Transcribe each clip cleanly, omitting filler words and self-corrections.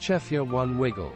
Chefia 1 wiggle.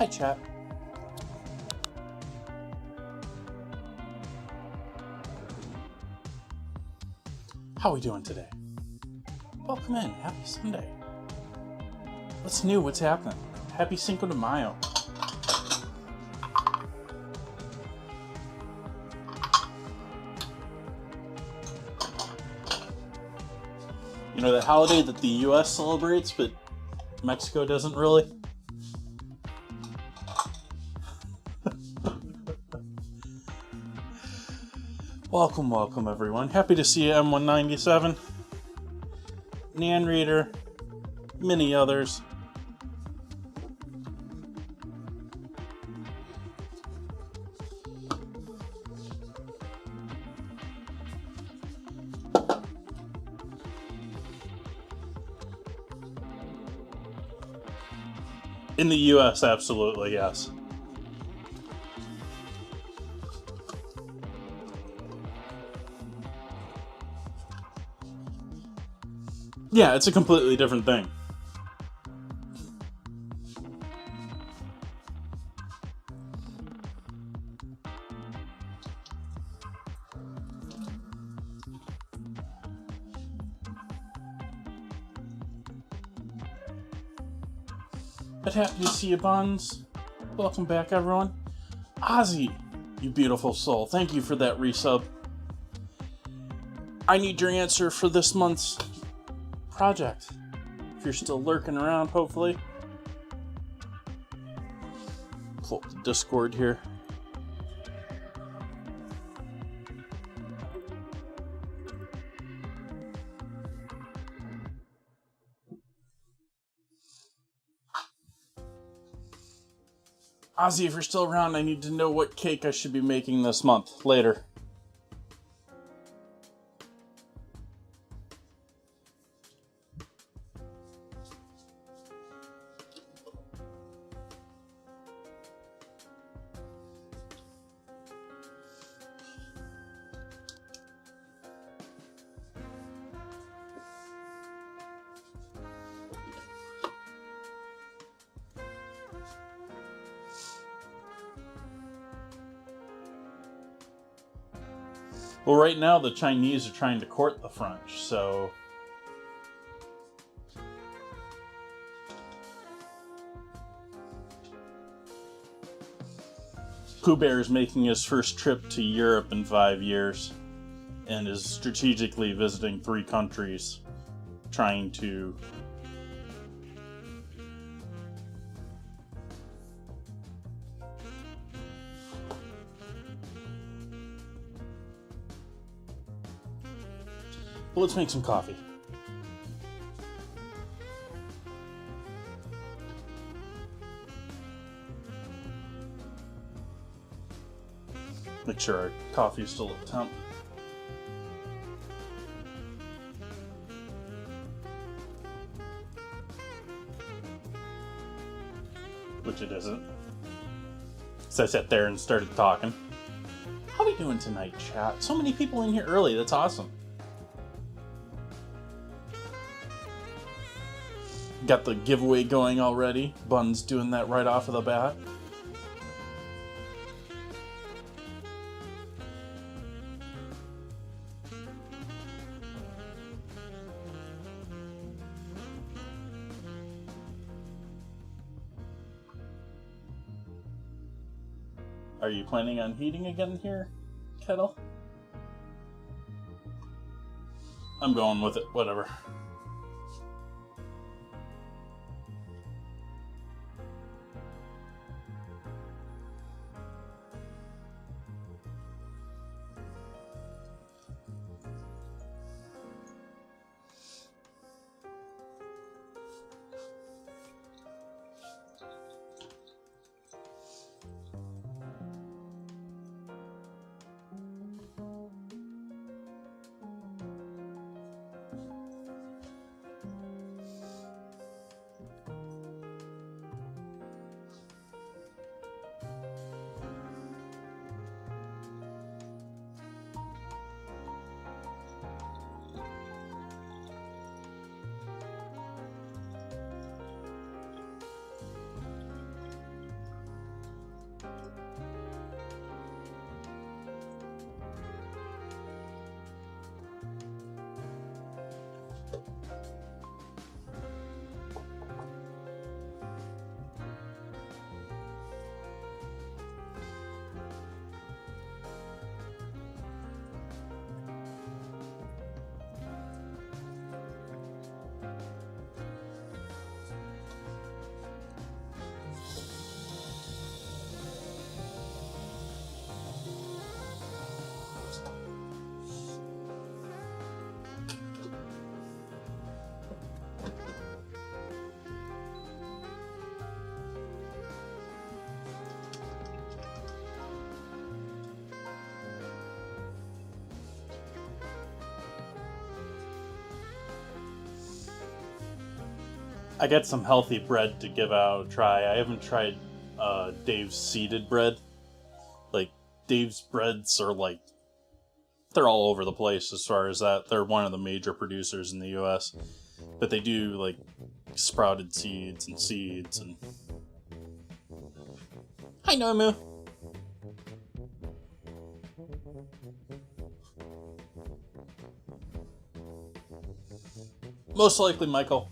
Hi, chat. How are we doing today? Welcome in. Happy Sunday. What's new? What's happening? Happy Cinco de Mayo. You know, the holiday that the U.S. celebrates, but Mexico doesn't really? Welcome everyone. Happy to see you, M197, Nan Reader, many others. In the U.S., absolutely, yes. Yeah, it's a completely different thing. But happy to see you, Buns. Welcome back, everyone. Ozzy, you beautiful soul. Thank you for that resub. I need your answer for this month's project. If you're still lurking around, hopefully. Pull up the Discord here. Ozzy, if you're still around, I need to know what cake I should be making this month. Later. Well, right now the Chinese are trying to court the French, so... Pooh Bear is making his first trip to Europe in 5 years. and is strategically visiting 3 countries, trying to Well, let's make some coffee. Make sure our coffee is still at temp. Which it isn't. So I sat there and started talking. How are we doing tonight, chat? So many people in here early. That's awesome. Got the giveaway going already. Bun's doing that right off of the bat. Are you planning on heating again here, Kettle? I'm going with it, whatever. I got some healthy bread to give out a try. I haven't tried Dave's seeded bread. Like, Dave's breads are like, they're all over the place as far as that. They're one of the major producers in the US. But they do like sprouted seeds and... Hi, Nomu! Most likely, Michael.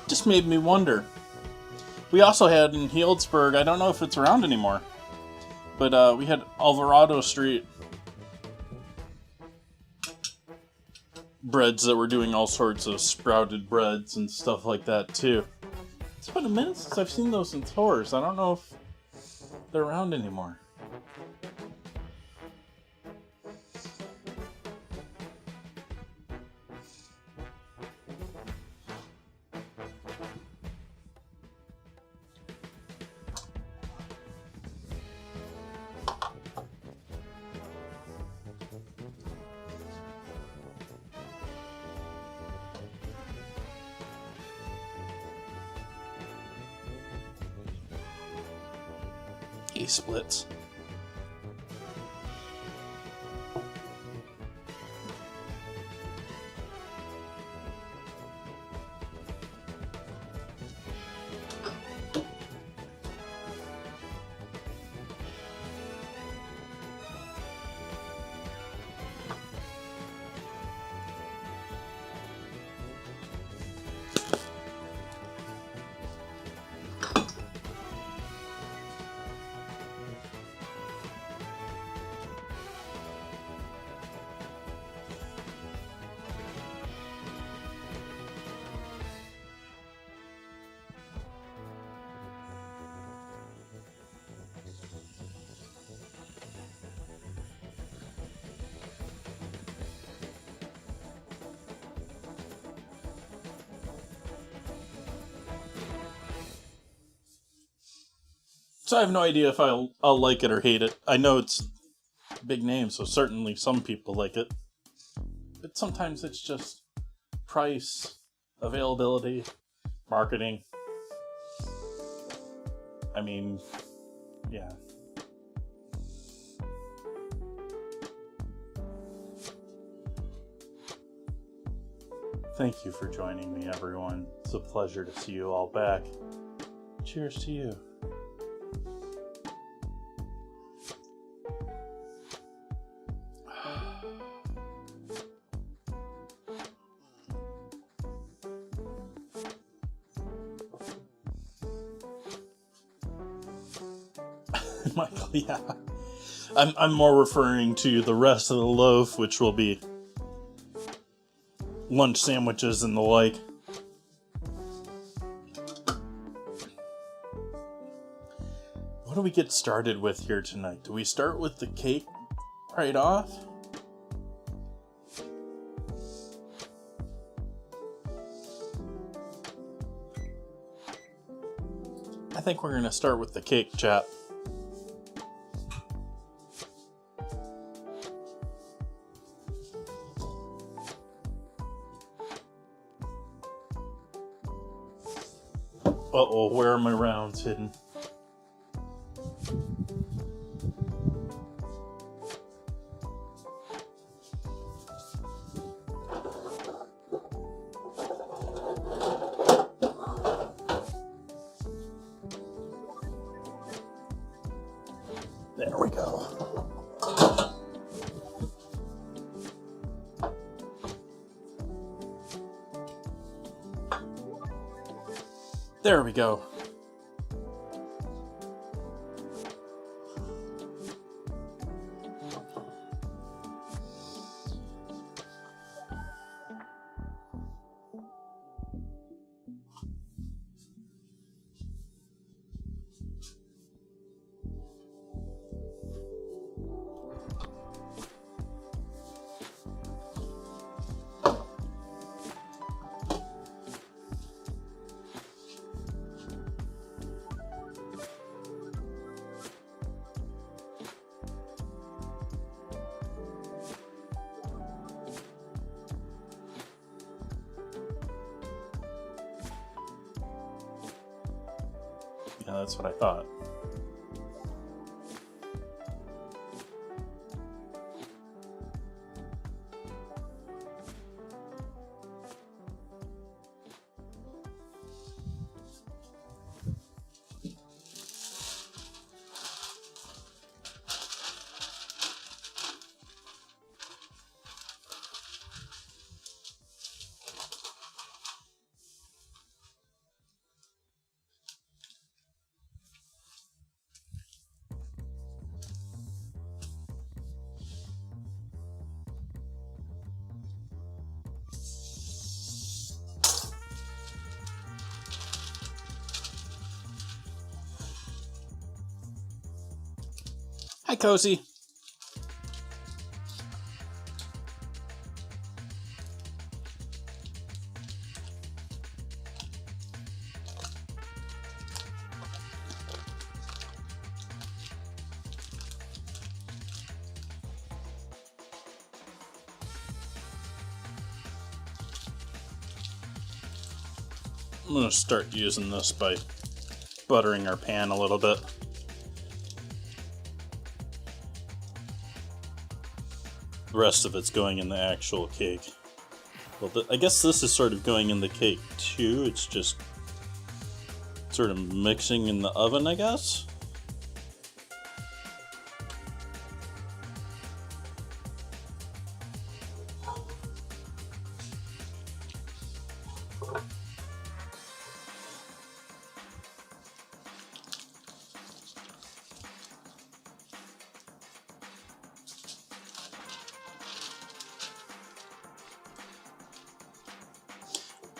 Just made me wonder. We also had in Healdsburg, I don't know if it's around anymore, but we had Alvarado Street breads that were doing all sorts of sprouted breads and stuff like that too. It's been a minute since I've seen those in stores. I don't know if they're around anymore. Splits. So I have no idea if I'll like it or hate it. I know it's a big name, so certainly some people like it. But sometimes it's just price, availability, marketing. I mean, yeah. Thank you for joining me, everyone. It's a pleasure to see you all back. Cheers to you. Michael, yeah. I'm more referring to the rest of the loaf, which will be lunch sandwiches and the like. What do we get started with here tonight? Do we start with the cake right off? I think we're going to start with the cake, chat. Uh-oh, where are my rounds hidden? There we go. There we go. Yeah, that's what I thought. Hi, Cozy. I'm going to start using this by buttering our pan a little bit. The rest of it's going in the actual cake. Well, I guess this is sort of going in the cake too. It's just sort of mixing in the oven, I guess.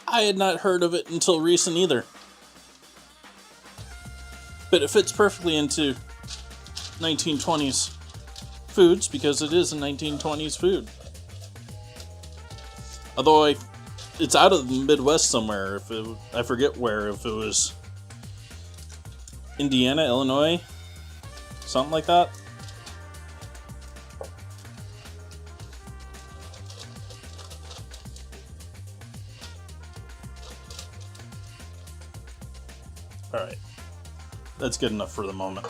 I had not heard of it until recent either. But it fits perfectly into 1920s foods because it is a 1920s food. Although it's out of the Midwest somewhere. I forget where, if it was Indiana, Illinois, something like that. Alright. That's good enough for the moment.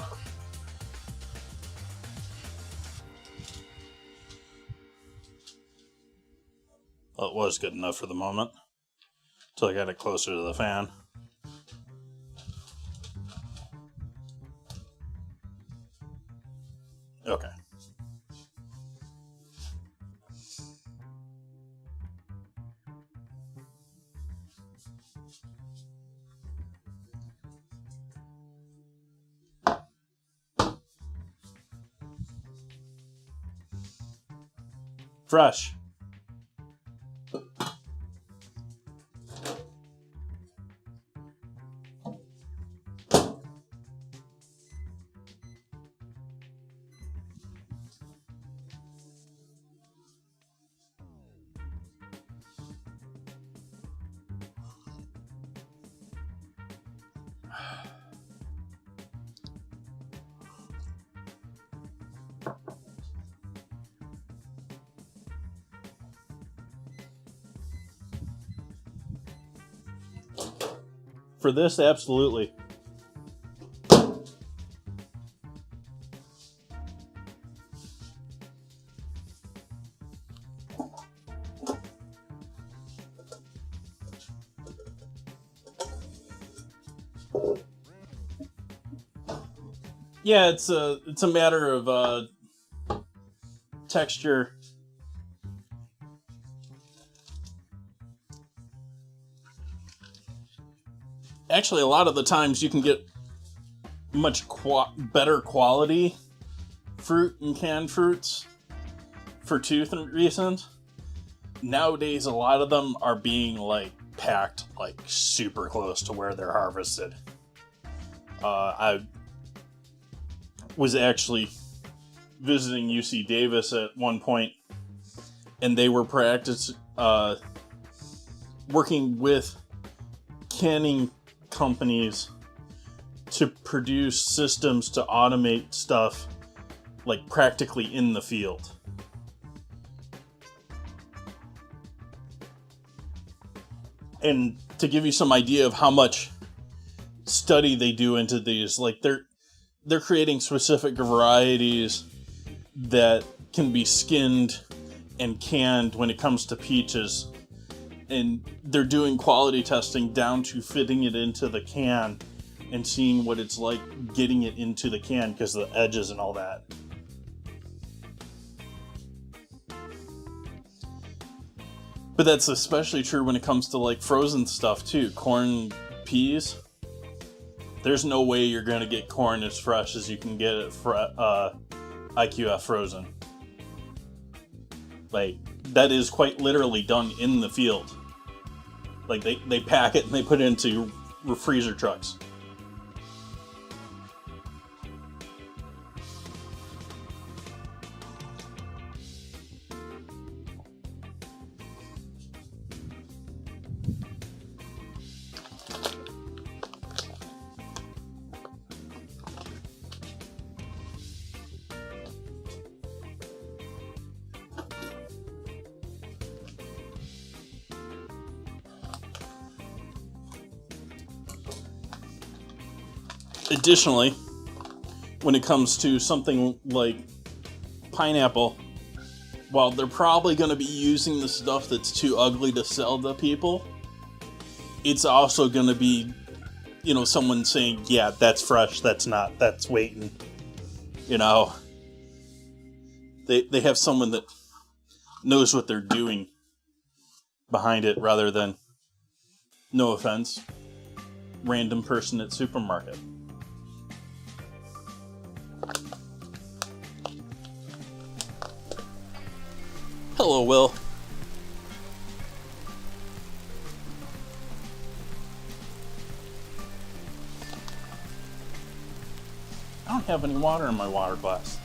Well, it was good enough for the moment. Until I got it closer to the fan. Okay. Fresh. For this, absolutely. Yeah, it's a matter of texture. Actually, a lot of the times you can get much better quality fruit and canned fruits for two reasons. Nowadays, a lot of them are being like packed like super close to where they're harvested. I was actually visiting UC Davis at one point, and they were working with canning companies to produce systems to automate stuff like practically in the field. And to give you some idea of how much study they do into these, like they're creating specific varieties that can be skinned and canned when it comes to peaches. And they're doing quality testing down to fitting it into the can and seeing what it's like getting it into the can because of the edges and all that. But that's especially true when it comes to like frozen stuff too. Corn, peas. There's no way you're going to get corn as fresh as you can get it IQF frozen. Like, that is quite literally done in the field. Like, they pack it and they put it into freezer trucks. Additionally, when it comes to something like pineapple, while they're probably going to be using the stuff that's too ugly to sell to people, it's also going to be, someone saying, yeah, that's fresh, that's not, that's waiting. They have someone that knows what they're doing behind it rather than, no offense, random person at supermarket. Hello, Will. I don't have any water in my water glass.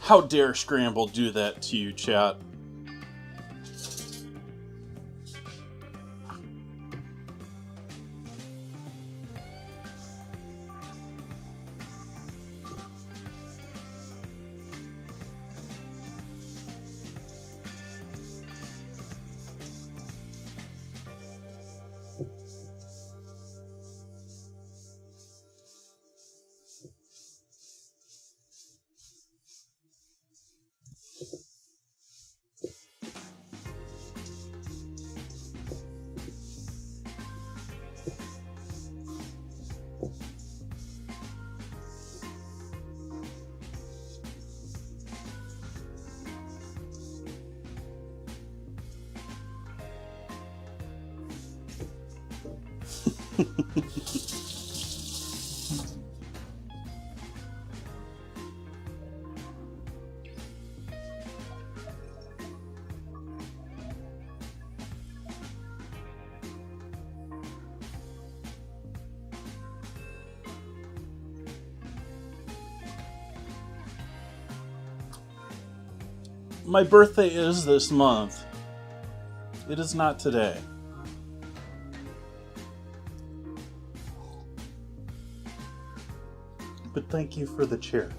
How dare Scramble do that to you, chat? My birthday is this month. It is not today. But thank you for the cheer.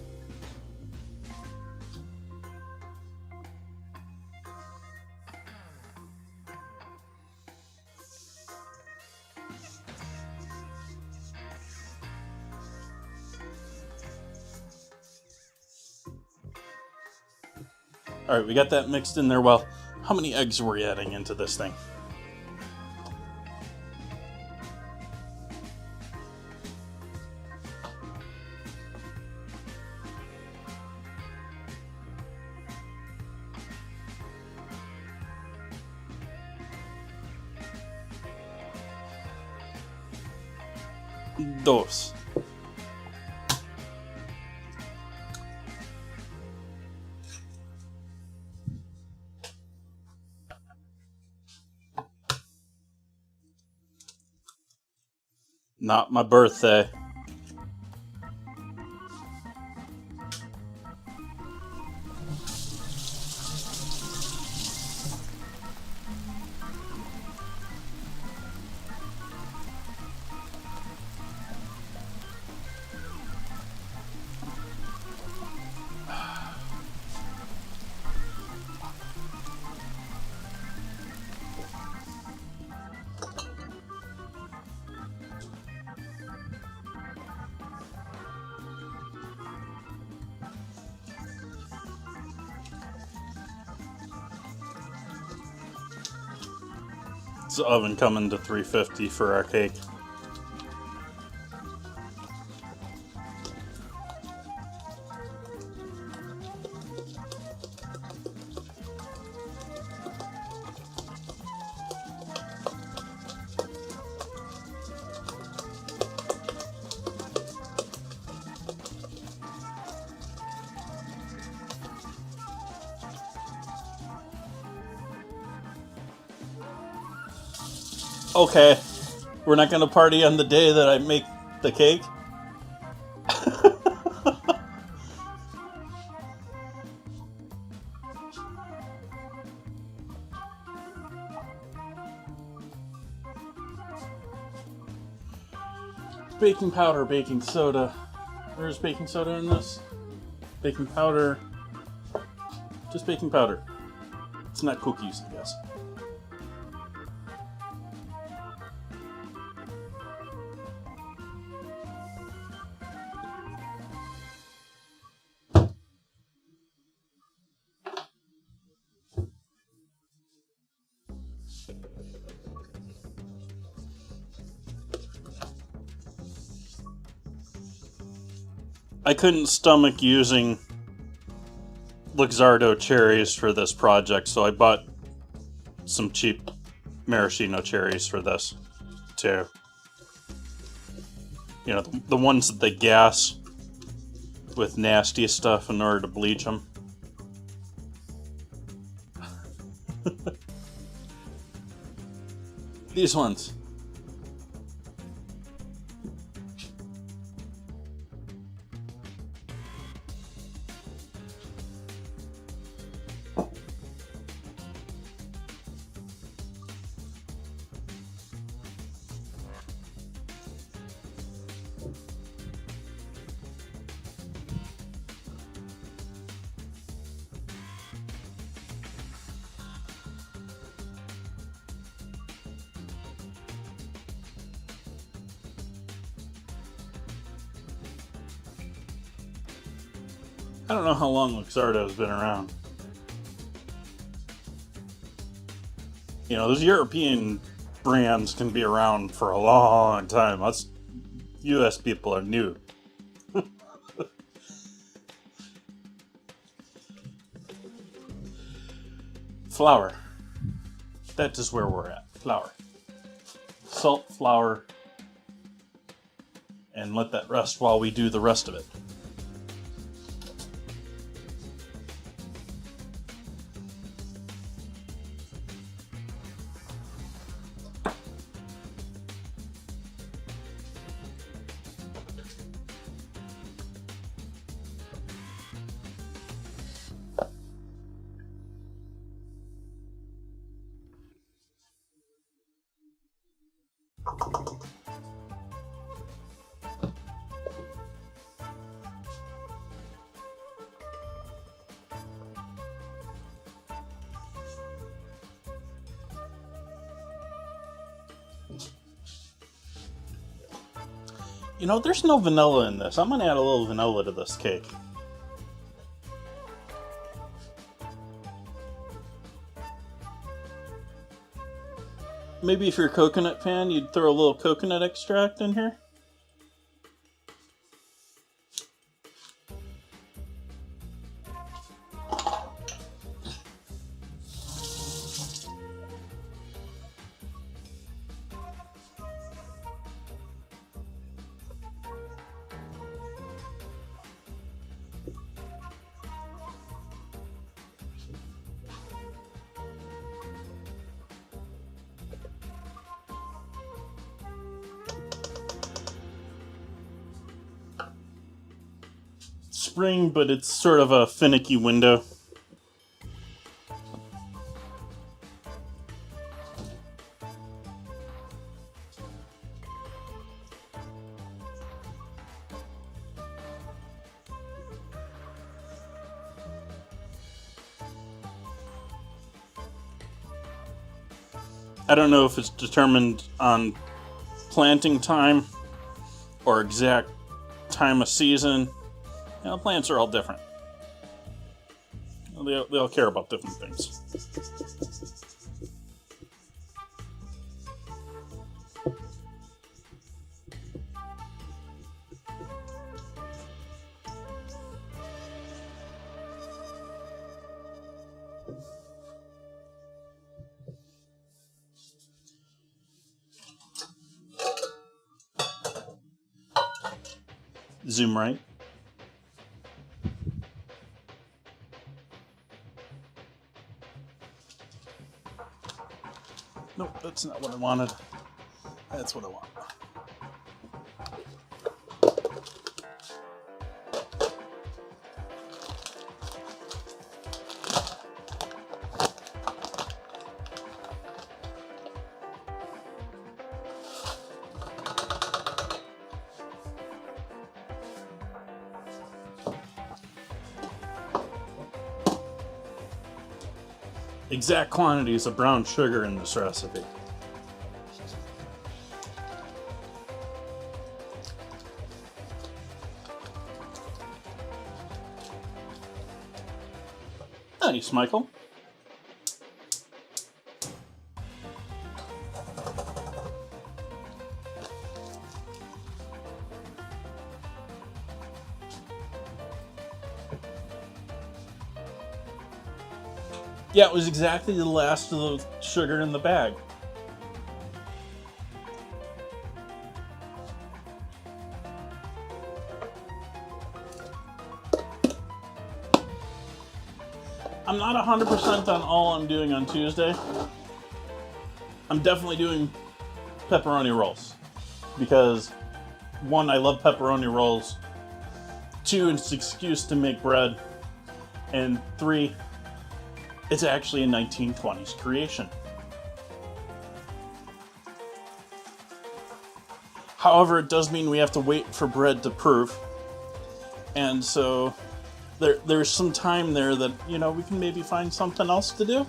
Alright, we got that mixed in there well. How many eggs were we adding into this thing? Dos. Not my birthday. The oven coming to 350 for our cake. Okay, we're not gonna party on the day that I make the cake? Baking powder, baking soda. Where's baking soda in this? Baking powder. Just baking powder. It's not cookies, I guess. I couldn't stomach using Luxardo cherries for this project, so I bought some cheap maraschino cherries for this, too. You know, the ones that they gas with nasty stuff in order to bleach them. These ones. I don't know how long Luxardo's been around. You know, those European brands can be around for a long time. Us US people are new. Flour. That is where we're at. Flour. Salt, flour, and let that rest while we do the rest of it. You know, there's no vanilla in this. I'm going to add a little vanilla to this cake. Maybe if you're a coconut fan, you'd throw a little coconut extract in here. Spring, but it's sort of a finicky window. I don't know if it's determined on planting time or exact time of season. You know, plants are all different. They all care about different things. Zoom right. Nope, that's not what I wanted. That's what I want. Exact quantities of brown sugar in this recipe. Nice, Michael. Yeah, it was exactly the last of the sugar in the bag. I'm not 100% on all I'm doing on Tuesday. I'm definitely doing pepperoni rolls. Because, one, I love pepperoni rolls. Two, it's an excuse to make bread. And three, it's actually a 1920s creation. However, it does mean we have to wait for bread to proof. And so there's some time there that, you know, we can maybe find something else to do.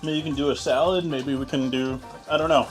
Maybe you can do a salad, maybe we can do, I don't know.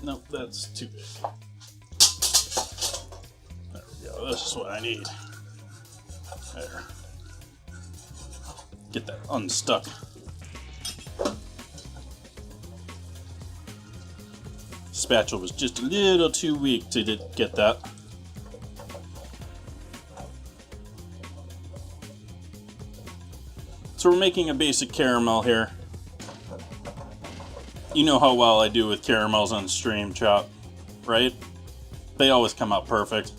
Nope, that's too big. There we go. This is what I need. There. Get that unstuck. Spatula was just a little too weak to get that. So we're making a basic caramel here. You know how well I do with caramels on stream, Chop, right? They always come out perfect.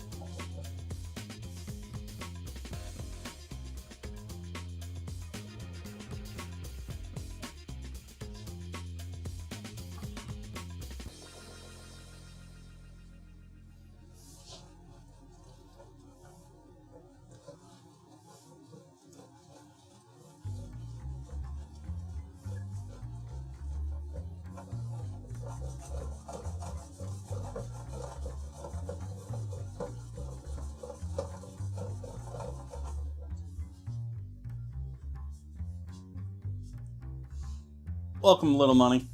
Welcome, Little Money.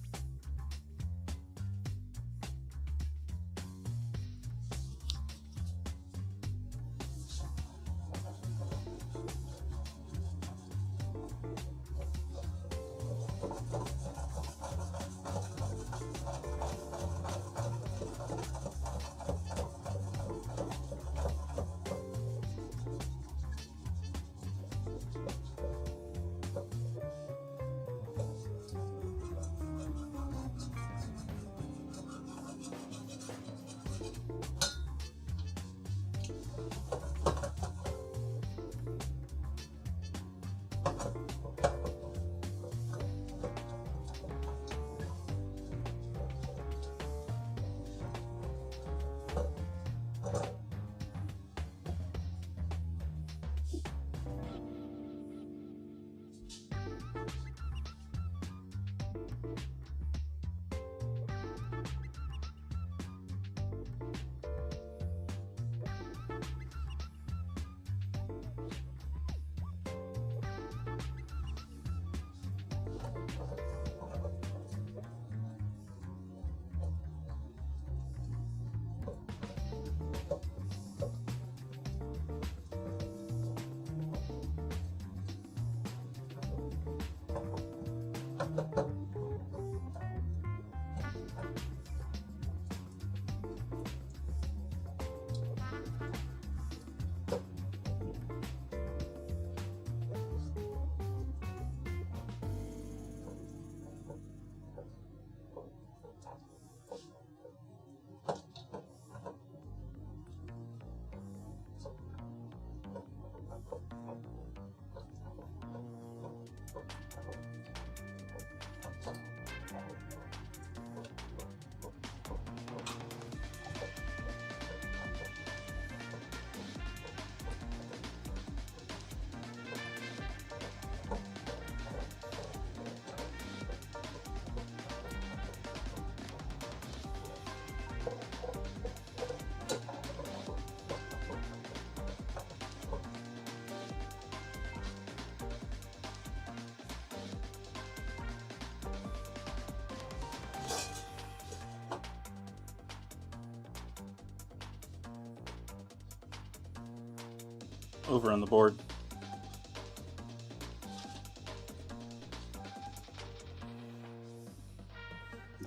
over on the board.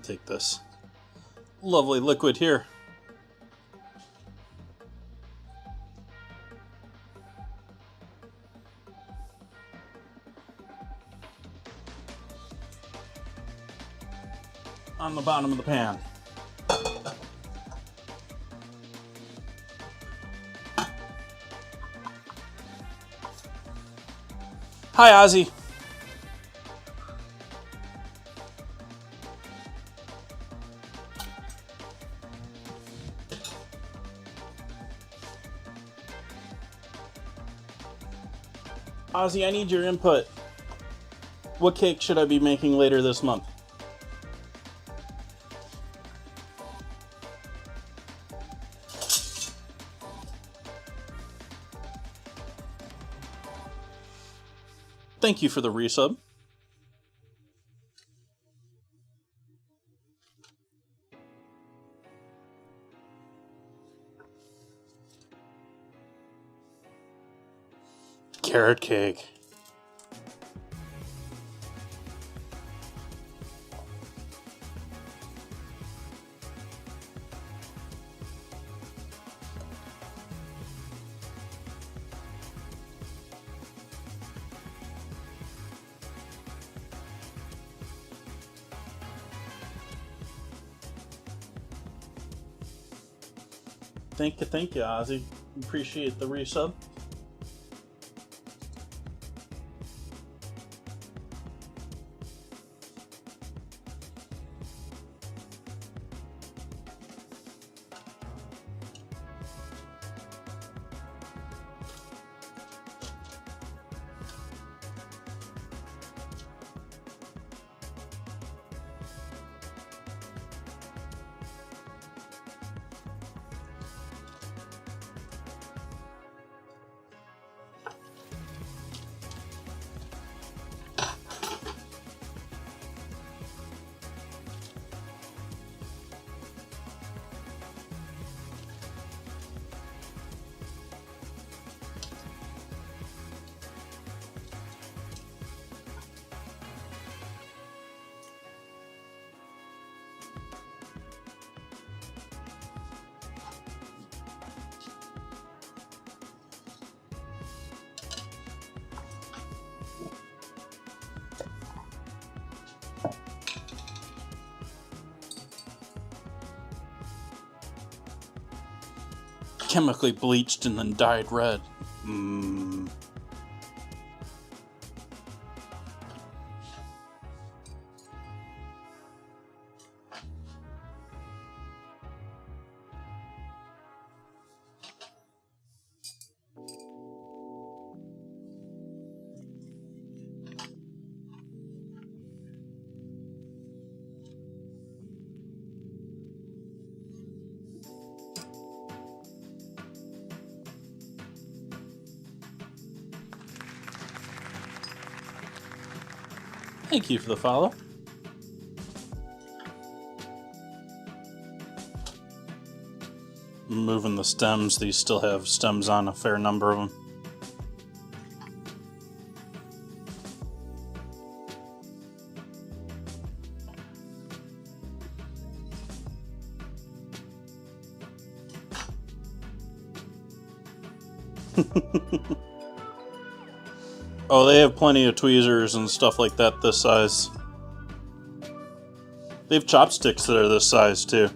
Take this lovely liquid here. On the bottom of the pan. Hi, Ozzy. Ozzy, I need your input. What cake should I be making later this month? Thank you for the resub. Carrot cake. Thank you, Ozzy. Appreciate the resub. Chemically bleached and then dyed red. Thank you for the follow. Moving the stems, these still have stems on, a fair number of them. Oh, they have plenty of tweezers and stuff like that this size. They have chopsticks that are this size too.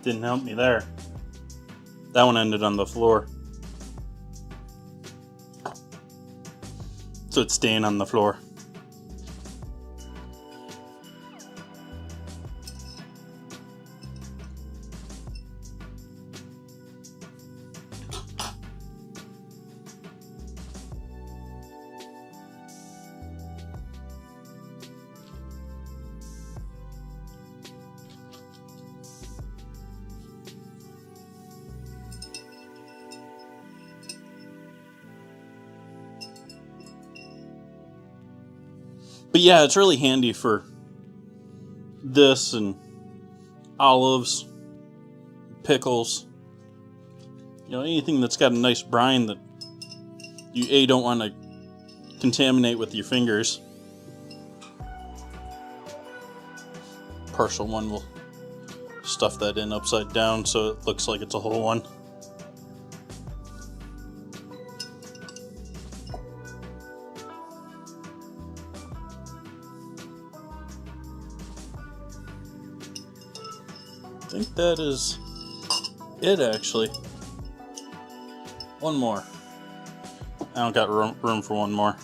Didn't help me there. That one ended on the floor. So it's staying on the floor. But yeah, it's really handy for this and olives, pickles. You know, anything that's got a nice brine that you don't want to contaminate with your fingers. Partial one, will stuff that in upside down so it looks like it's a whole one. I think that is it, actually. One more. I don't got room for one more.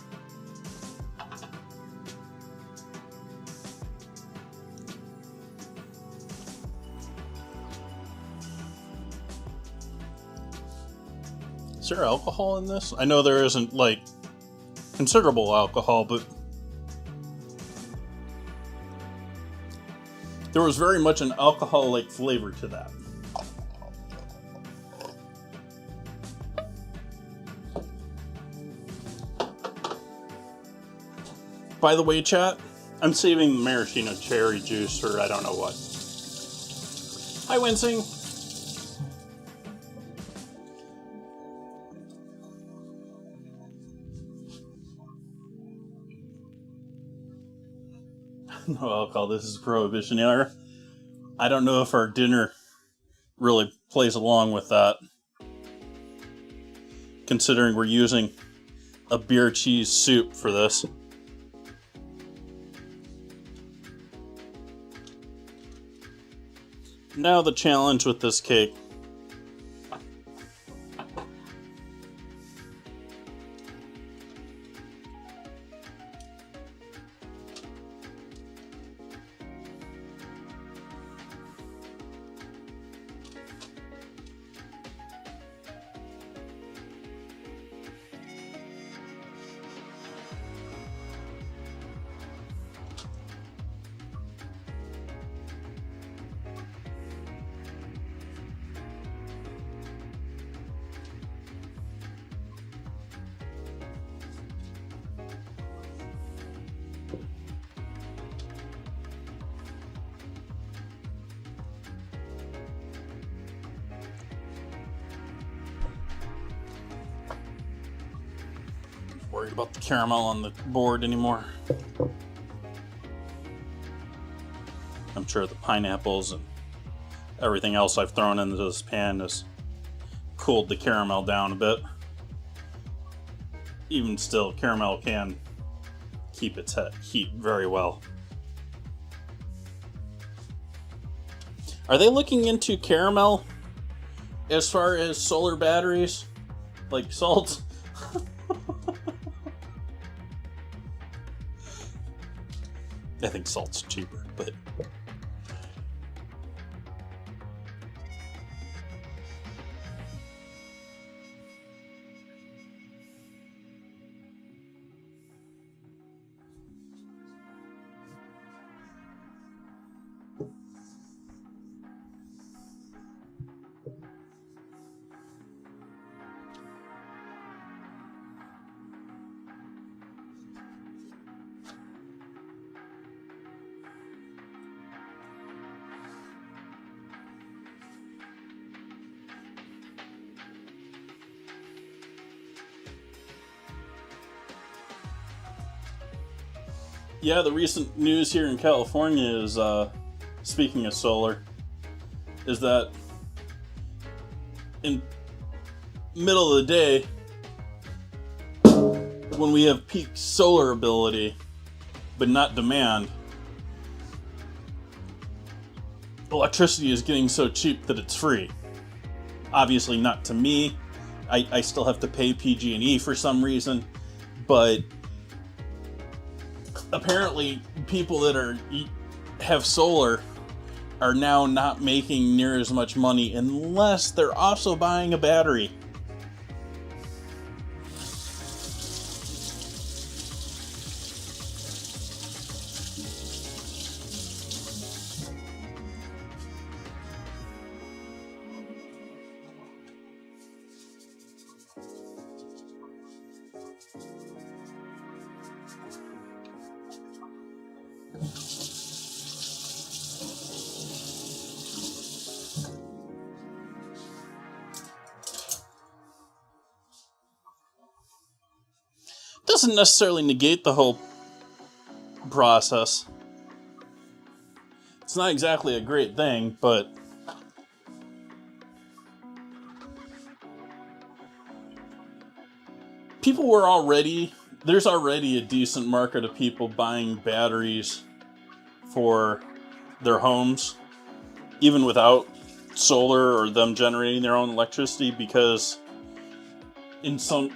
Is there alcohol in this? I know there isn't, like, considerable alcohol, but there was very much an alcohol-like flavor to that. By the way, chat, I'm saving the maraschino cherry juice for I don't know what. Hi, Wincing. No alcohol, this is Prohibition era. I don't know if our dinner really plays along with that, considering we're using a beer cheese soup for this. Now the challenge with this cake. Worried about the caramel on the board anymore. I'm sure the pineapples and everything else I've thrown into this pan has cooled the caramel down a bit. Even still, caramel can keep its heat very well. Are they looking into caramel as far as solar batteries? Like salt? I think salt's cheaper, but yeah, the recent news here in California is, speaking of solar, is that in middle of the day, when we have peak solar ability, but not demand, electricity is getting so cheap that it's free. Obviously not to me. I still have to pay PG&E for some reason, but apparently people that have solar are now not making near as much money unless they're also buying a battery. doesn't necessarily negate the whole process. It's not exactly a great thing, but there's already a decent market of people buying batteries for their homes, even without solar or them generating their own electricity, because in some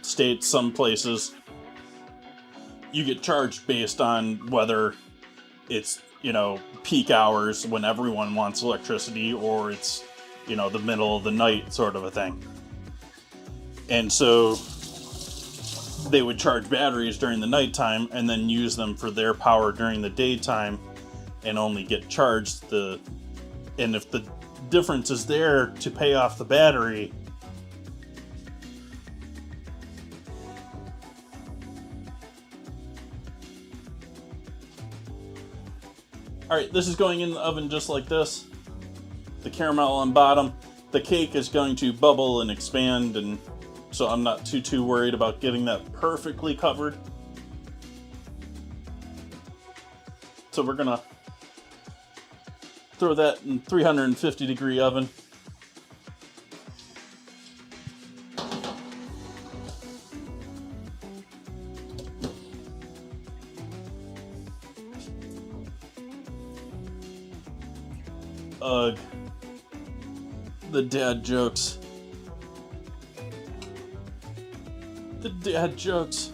states, some places, you get charged based on whether it's, peak hours when everyone wants electricity, or it's, the middle of the night sort of a thing. And so they would charge batteries during the nighttime and then use them for their power during the daytime and only get charged and if the difference is there to pay off the battery, alright, this is going in the oven just like this. The caramel on bottom. The cake is going to bubble and expand, and so I'm not too worried about getting that perfectly covered. So we're gonna throw that in 350 degree oven. Ugh. The dad jokes. The dad jokes.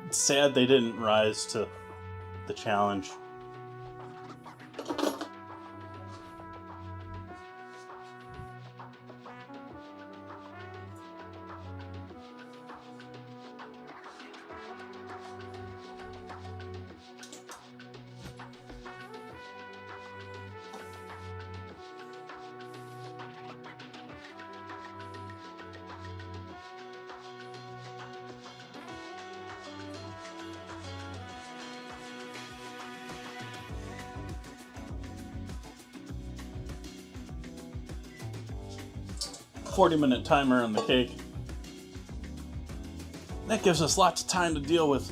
It's sad they didn't rise to the challenge. .40-minute timer on the cake. That gives us lots of time to deal with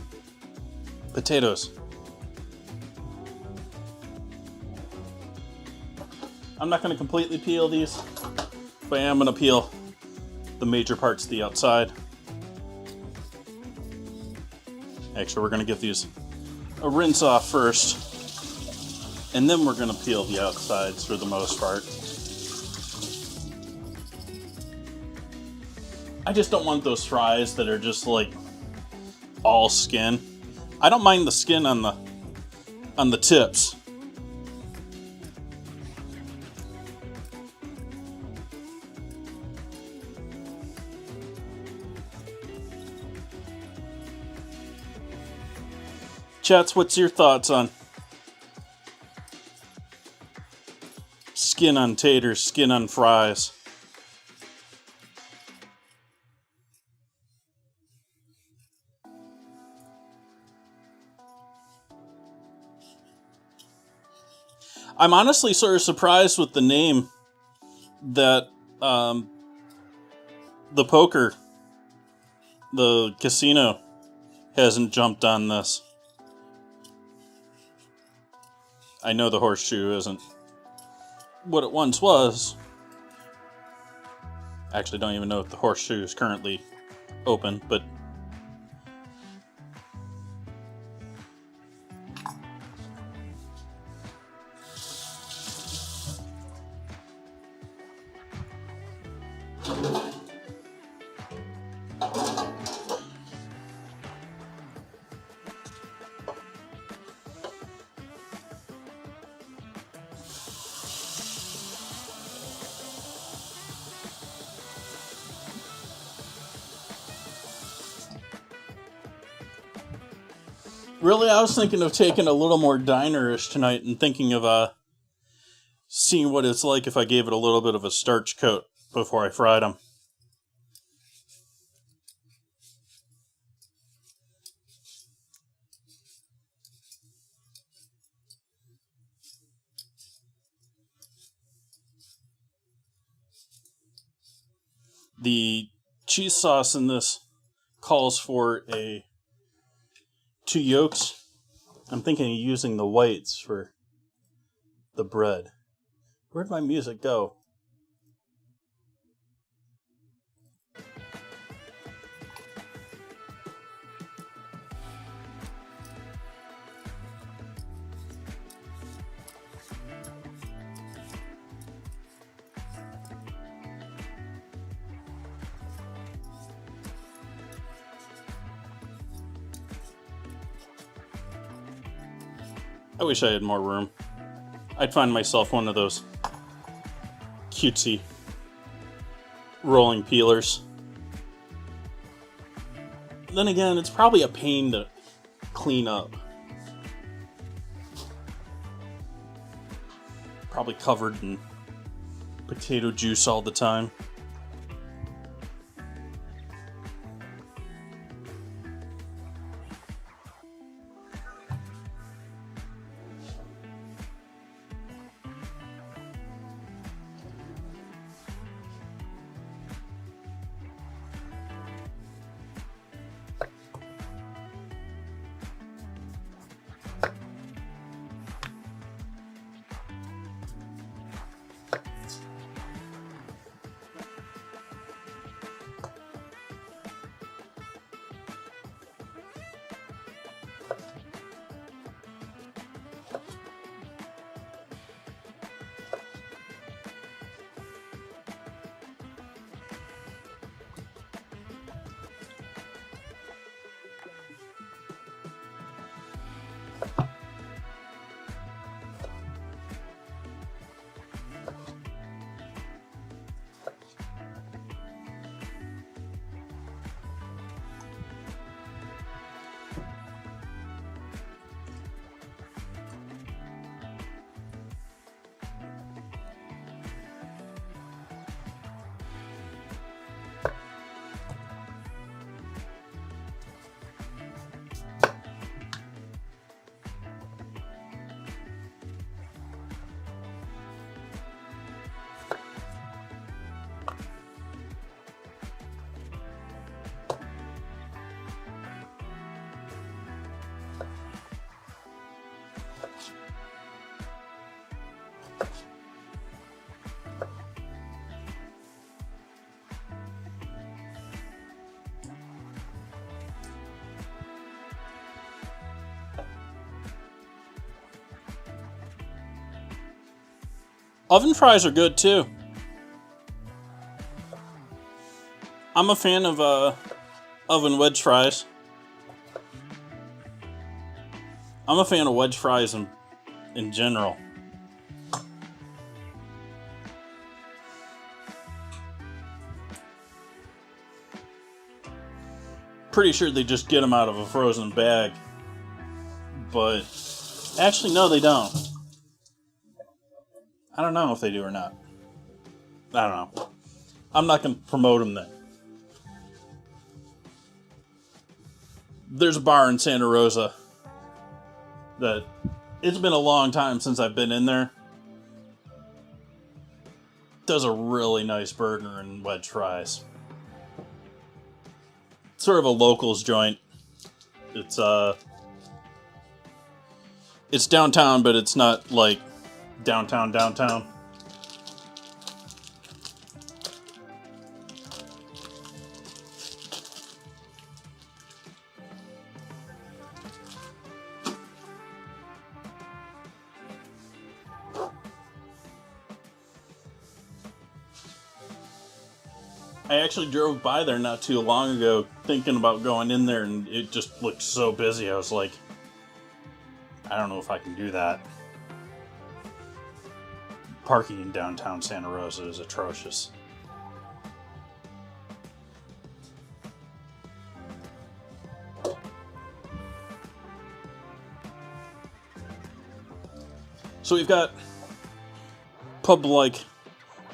potatoes. I'm not going to completely peel these, but I am going to peel the major parts of the outside. Actually, we're going to give these a rinse off first, and then we're going to peel the outsides for the most part. I just don't want those fries that are just like all skin. I don't mind the skin on the tips. Chats, what's your thoughts on skin on taters, skin on fries? I'm honestly sort of surprised with the name that the casino hasn't jumped on this. I know the Horseshoe isn't what it once was. Actually, don't even know if the Horseshoe is currently open, but Really, I was thinking of taking a little more dinerish tonight and thinking of seeing what it's like if I gave it a little bit of a starch coat before I fried them. The cheese sauce in this calls for 2 yolks. I'm thinking of using the whites for the bread. Where'd my music go? I wish I had more room. I'd find myself one of those cutesy rolling peelers. Then again, it's probably a pain to clean up. Probably covered in potato juice all the time. Oven fries are good too. I'm a fan of oven wedge fries. I'm a fan of wedge fries in general. Pretty sure they just get them out of a frozen bag. But actually, no, they don't. I don't know if they do or not. I don't know. I'm not going to promote them then. There's a bar in Santa Rosa that it's been a long time since I've been in there. Does a really nice burger and wedge fries. Sort of a locals joint. It's downtown, but it's not like downtown. I actually drove by there not too long ago thinking about going in there, and it just looked so busy. I was like, I don't know if I can do that. Parking in downtown Santa Rosa is atrocious. So we've got pub-like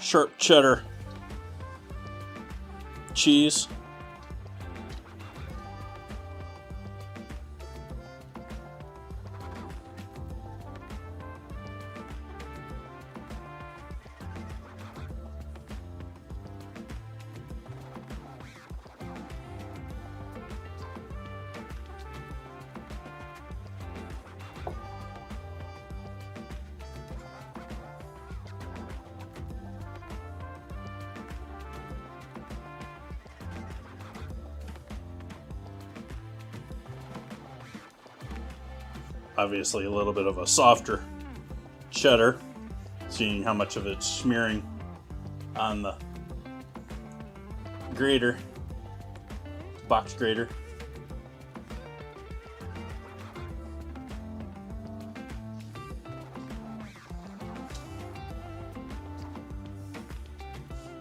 sharp cheddar cheese. Obviously a little bit of a softer cheddar, seeing how much of it's smearing on the grater, box grater.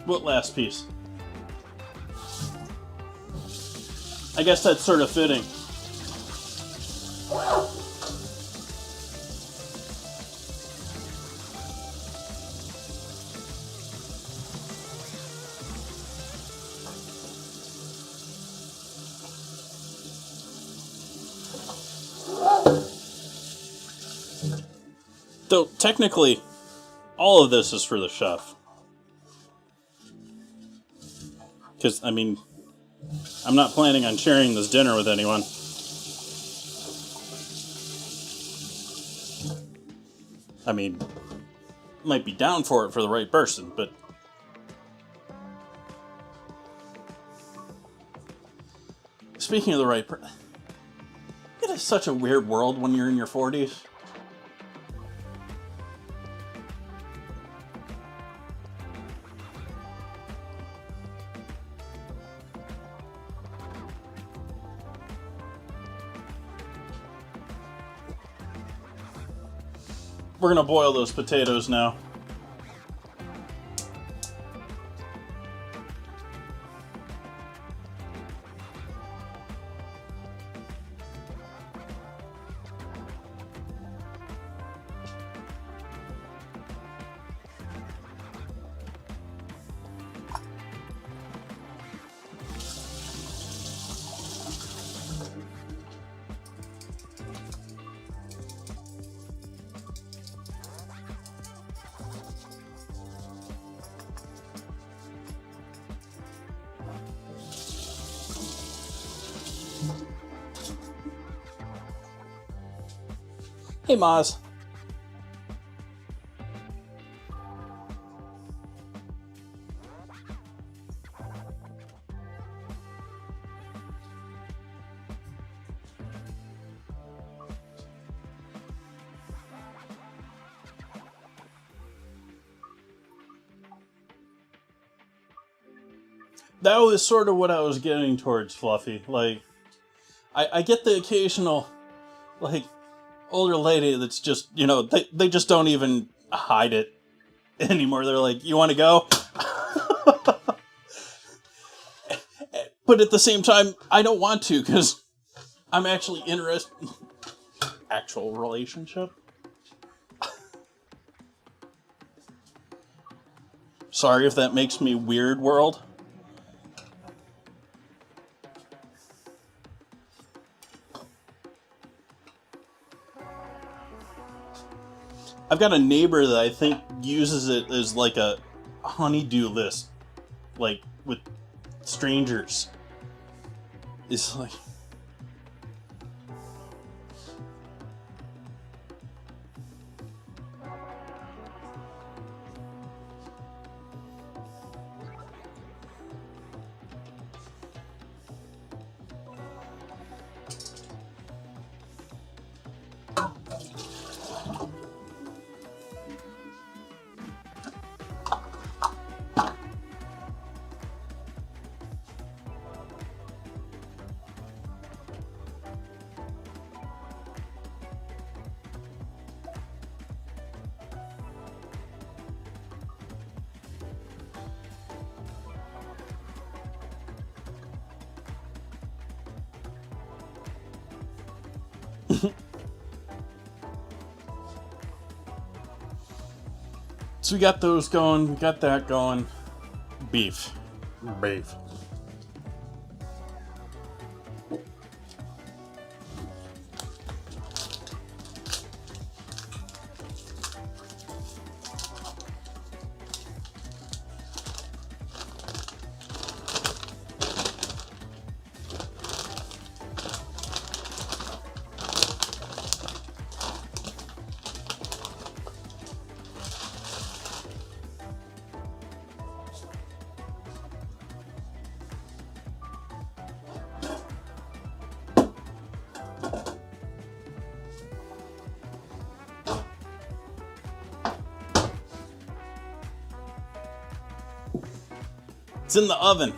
What last piece? I guess that's sort of fitting. Though technically, all of this is for the chef. Because, I mean, I'm not planning on sharing this dinner with anyone. I mean, might be down for it for the right person, but... Speaking of the right person... It is such a weird world when you're in your 40s. We're gonna boil those potatoes now. Hey, Maz. That was sort of what I was getting towards, Fluffy. Like, I get the occasional, like, older lady that's just, you know, they just don't even hide it anymore. They're like, you want to go? But at the same time, I don't want to, because I'm actually interested in actual relationship. Sorry if that makes me weird, world. I've got a neighbor that I think uses it as like a honeydew list, like with strangers. It's like... So we got those going, we got that going. Beef. Beef. It's in the oven.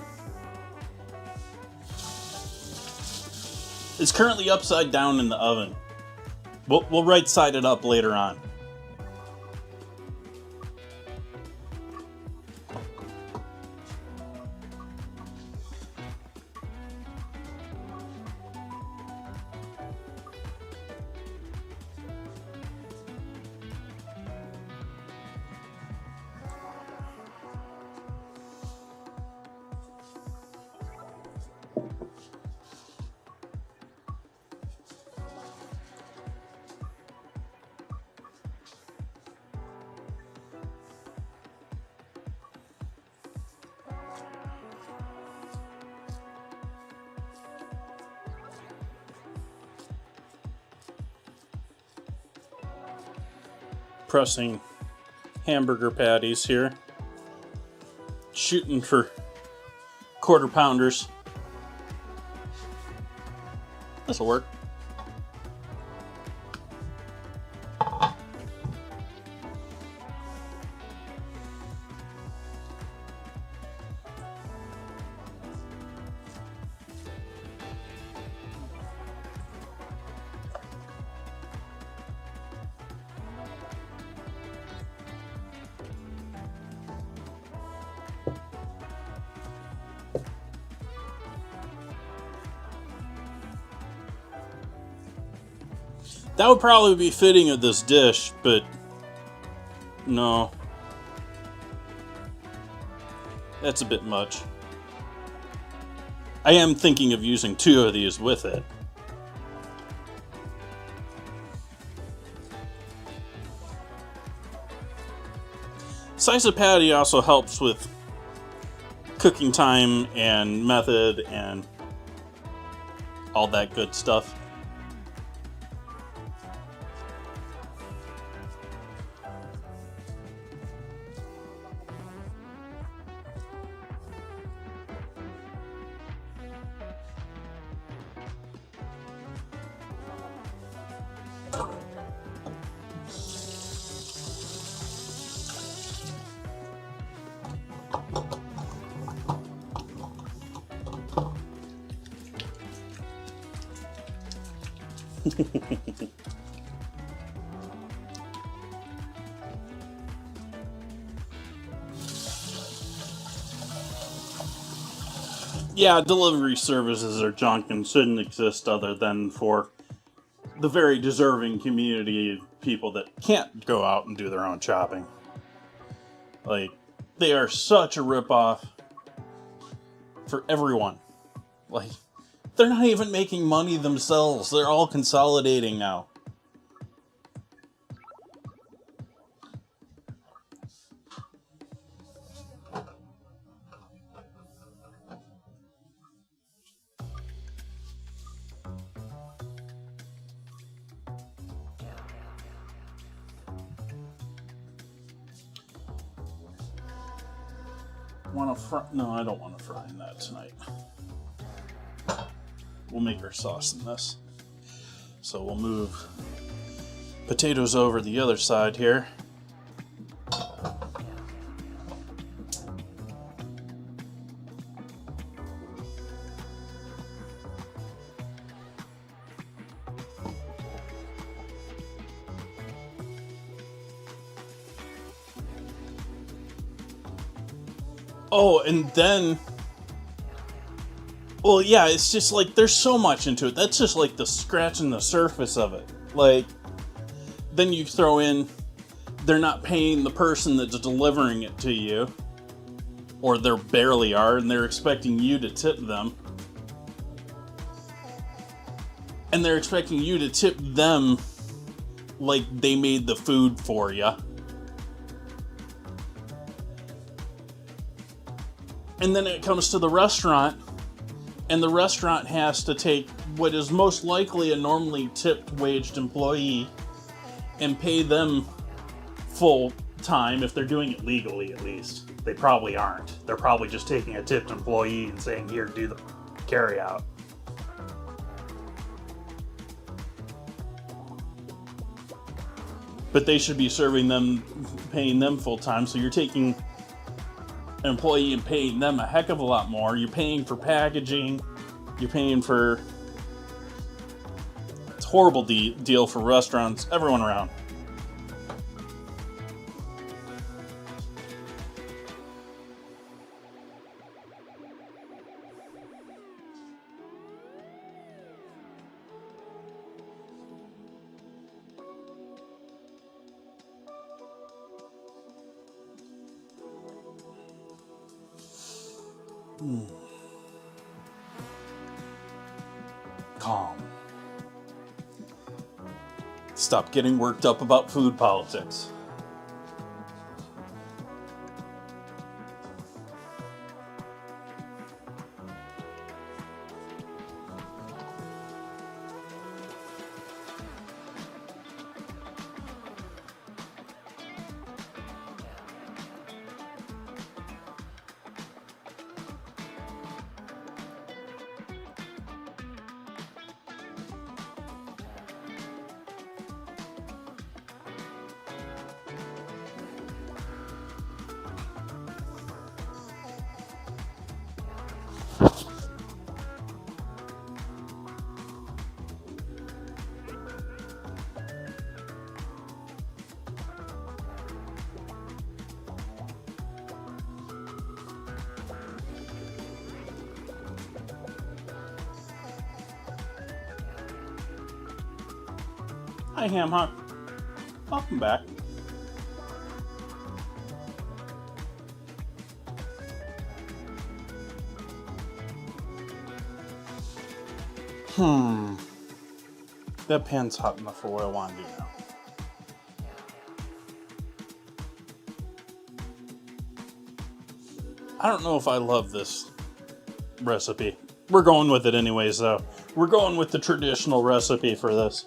It's currently upside down in the oven. We'll right side it up later on. Pressing hamburger patties here. Shooting for quarter pounders. This'll work. That would probably be fitting of this dish, but no. That's a bit much. I am thinking of using 2 of these with it. Size of patty also helps with cooking time and method and all that good stuff. Yeah, delivery services are junk and shouldn't exist other than for the very deserving community of people that can't go out and do their own shopping. Like, they are such a ripoff for everyone. Like, they're not even making money themselves. They're all consolidating now. Want to fry? No, I don't want to fry in that tonight. We'll make our sauce in this. So we'll move potatoes over the other side here. Oh, and then, well, yeah, it's just like there's so much into it. That's just like the scratching the surface of it. Like, then you throw in they're not paying the person that's delivering it to you, or they barely are, and they're expecting you to tip them. And they're expecting you to tip them like they made the food for you. And then it comes to the restaurant, and the restaurant has to take what is most likely a normally tipped waged employee and pay them full time, if they're doing it legally at least. They probably aren't. They're probably just taking a tipped employee and saying, here, do the carry out. But they should be serving them, paying them full time, so you're taking an employee and paying them a heck of a lot more. You're paying for packaging, you're paying for... It's a horrible deal for restaurants, everyone around. Calm. Stop getting worked up about food politics. Hi, Ham Hock. Welcome back. That pan's hot enough for what I want to do now. I don't know if I love this recipe. We're going with it anyways, though. We're going with the traditional recipe for this.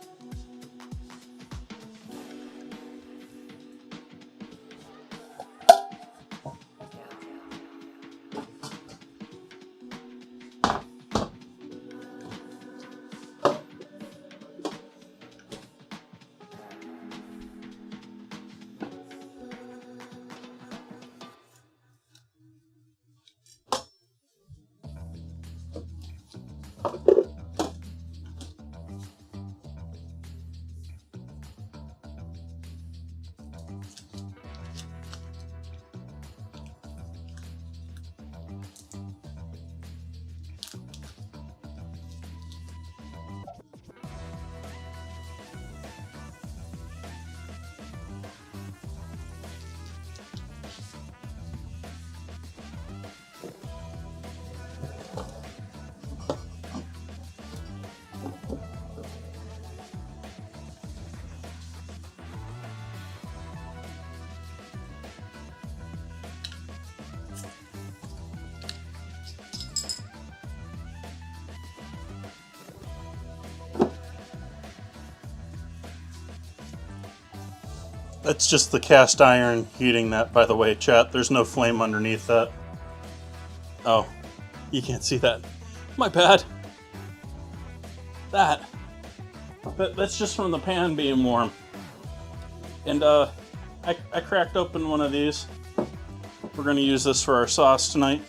That's just the cast iron heating that, by the way, chat. There's no flame underneath that. Oh, you can't see that. My bad. That's just from the pan being warm. And I cracked open one of these. We're going to use this for our sauce tonight.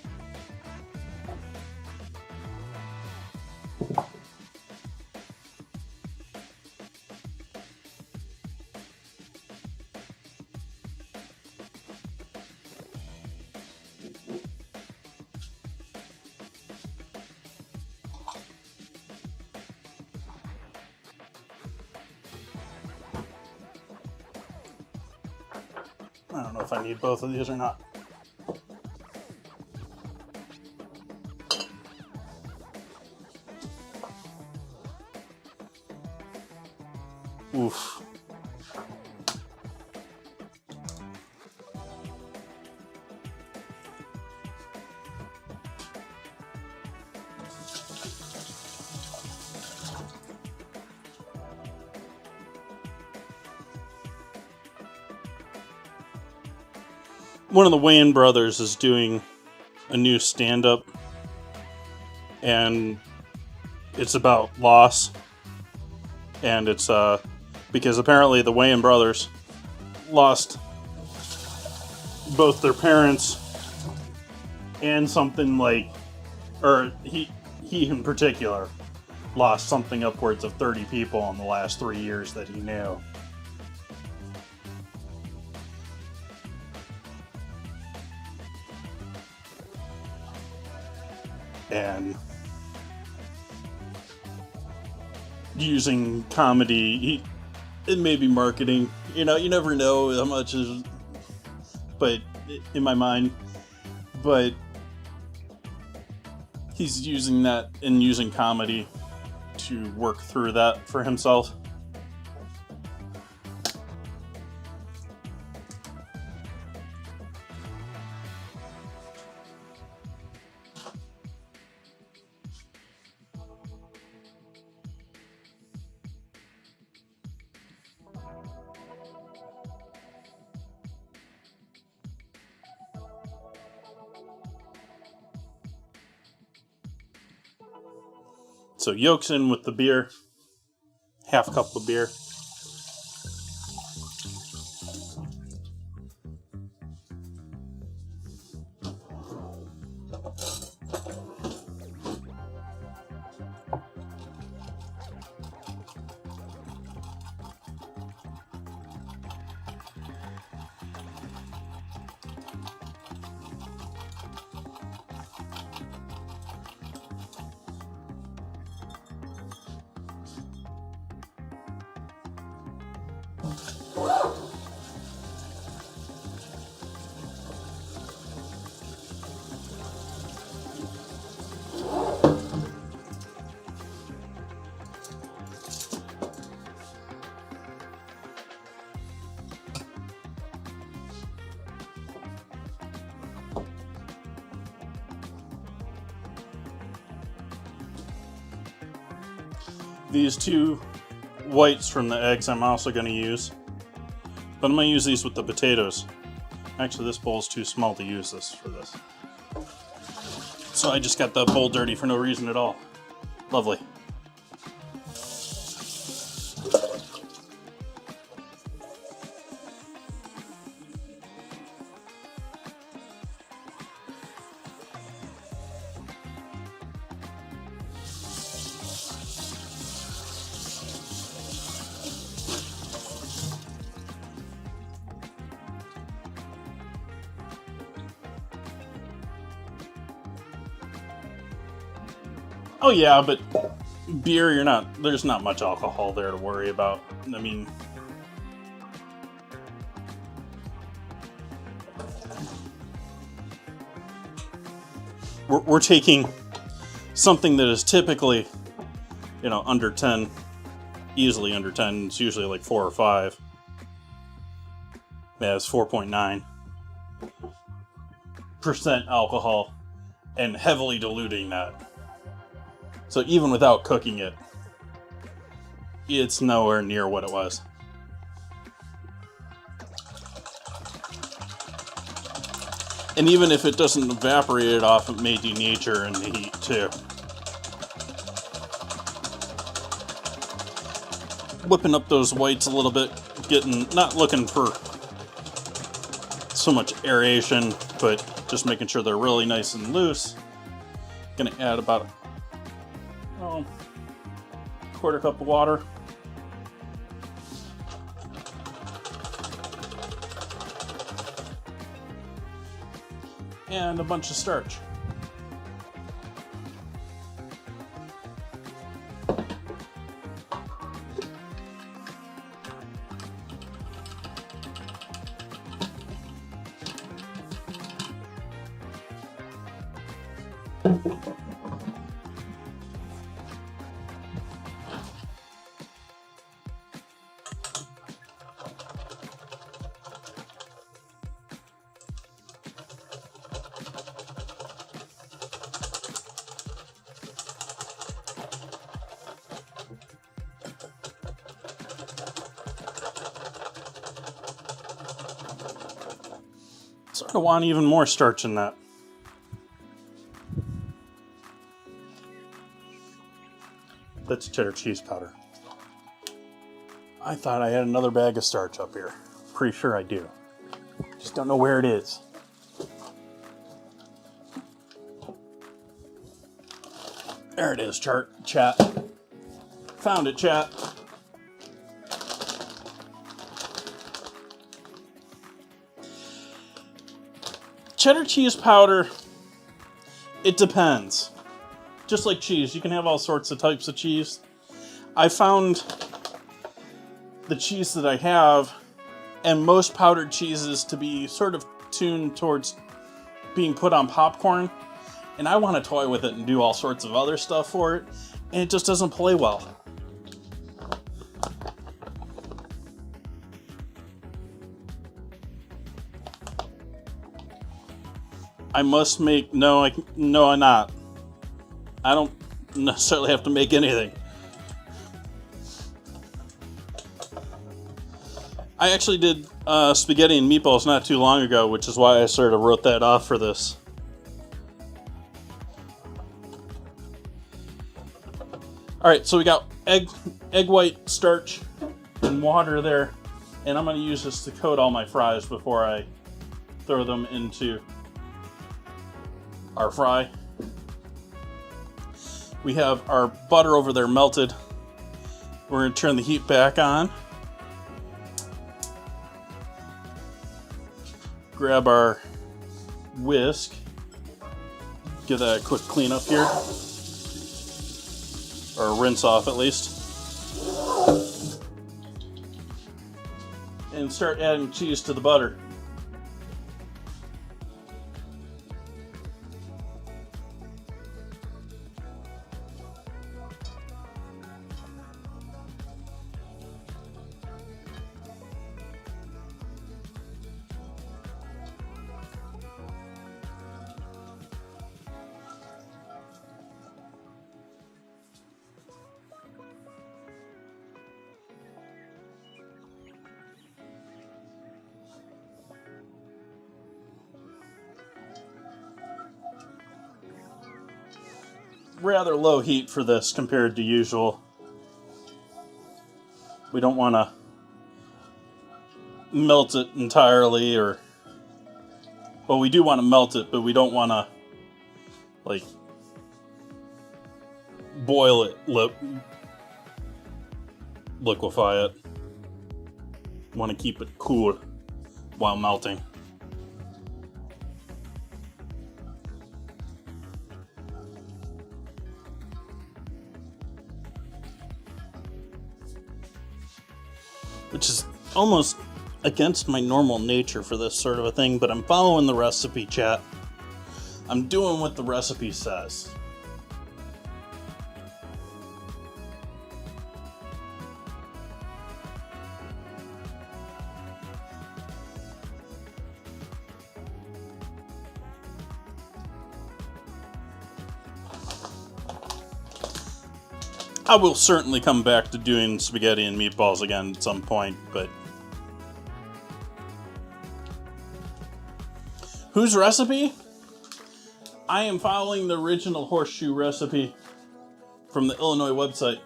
I don't know if I need both of these or not. Oof. One of the Wayans brothers is doing a new stand-up, and it's about loss, and it's because apparently the Wayans brothers lost both their parents and something like, or he in particular lost something upwards of 30 people in the last 3 years that he knew. And using comedy, it may be marketing. You know, you never know how much is, but in my mind, but he's using that and using comedy to work through that for himself. So yolks in with the beer, half cup of beer. These two whites from the eggs I'm also going to use, but I'm going to use these with the potatoes. Actually, this bowl is too small to use this for this. So I just got the bowl dirty for no reason at all. Lovely. Oh yeah, but beer, there's not much alcohol there to worry about. I mean, we're taking something that is typically, under 10, easily under 10. It's usually like 4 or 5. Yeah, it's 4.9% alcohol and heavily diluting that. So even without cooking it, it's nowhere near what it was. And even if it doesn't evaporate it off, it may denature in the heat too. Whipping up those whites a little bit, not looking for so much aeration, but just making sure they're really nice and loose. Gonna add about quarter cup of water. And a bunch of starch. Sort of want even more starch in that. That's cheddar cheese powder. I thought I had another bag of starch up here. Pretty sure I do. Just don't know where it is. There it is, chat. Found it, chat. Cheddar cheese powder, it depends. Just like cheese, you can have all sorts of types of cheese. I found the cheese that I have and most powdered cheeses to be sort of tuned towards being put on popcorn, and I want to toy with it and do all sorts of other stuff for it, and it just doesn't play well. I must make... No, I'm not. I don't necessarily have to make anything. I actually did spaghetti and meatballs not too long ago, which is why I sort of wrote that off for this. Alright, so we got egg white, starch, and water there. And I'm going to use this to coat all my fries before I throw them into our fry. We have our butter over there melted. We're going to turn the heat back on. Grab our whisk. Give that a quick clean up here. Or rinse off at least. And start adding cheese to the butter. Rather low heat for this compared to usual. We don't want to melt it entirely, or... Well, we do want to melt it, but we don't want to, like, boil it, liquefy it. Want to keep it cool while melting. Which is almost against my normal nature for this sort of a thing, but I'm following the recipe, chat. I'm doing what the recipe says. I will certainly come back to doing spaghetti and meatballs again at some point, but... Whose recipe? I am following the original Horseshoe recipe from the Illinois website.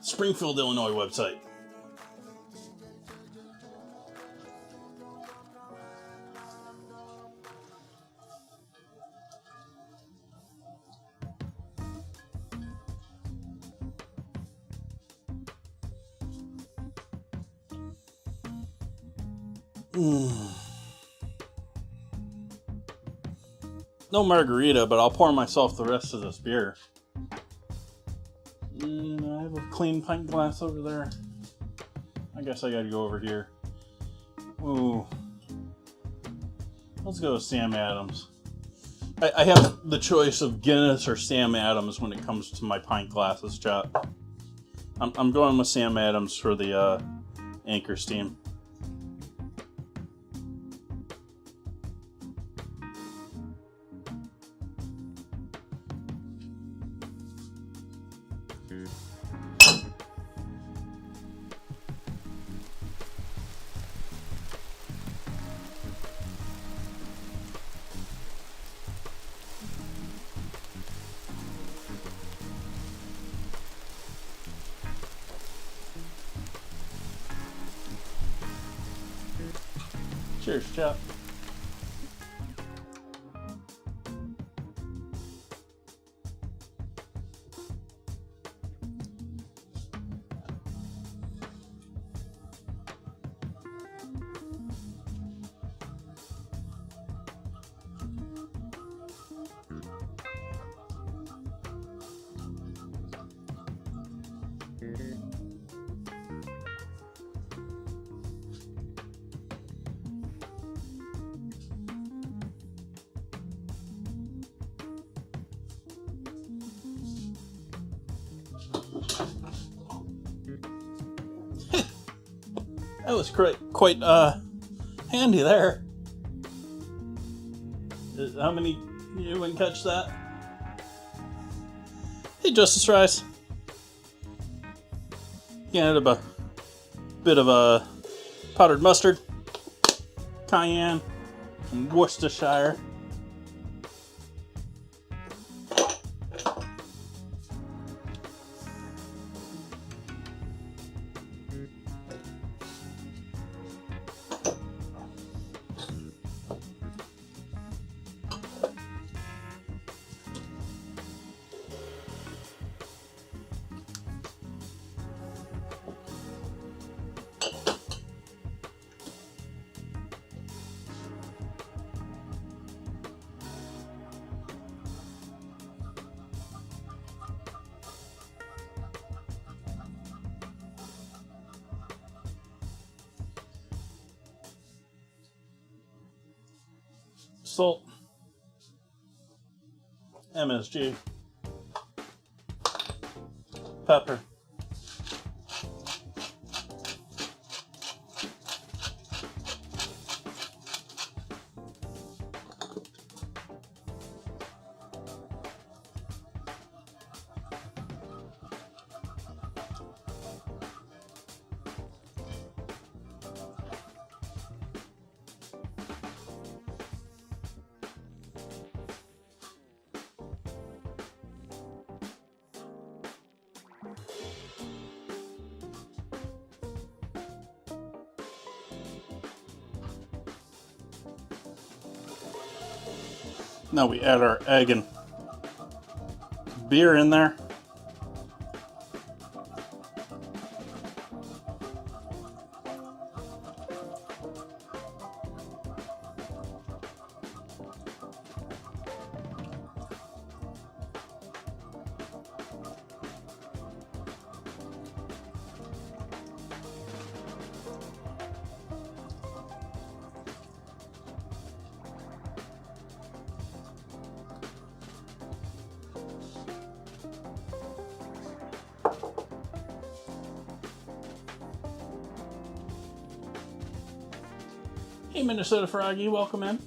Springfield, Illinois website. No margarita, but I'll pour myself the rest of this beer. I have a clean pint glass over there. I guess I gotta go over here. Ooh. Let's go with Sam Adams. I have the choice of Guinness or Sam Adams when it comes to my pint glasses, chat. I'm going with Sam Adams for the Anchor Steam. Cheers, chat. That was quite handy there. How many you wouldn't catch that? Hey, Justice Rise. You add a bit of a powdered mustard, cayenne, and Worcestershire. Salt, MSG, pepper, now we add our egg and beer in there. Hey, Minnesota Froggy, welcome in.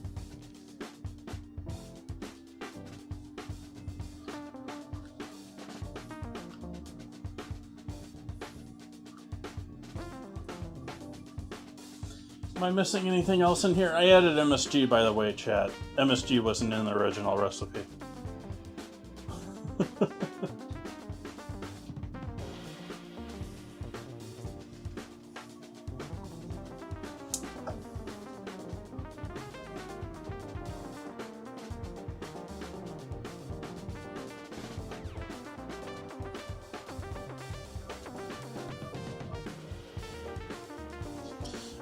Am I missing anything else in here? I added MSG, by the way, chat. MSG wasn't in the original recipe.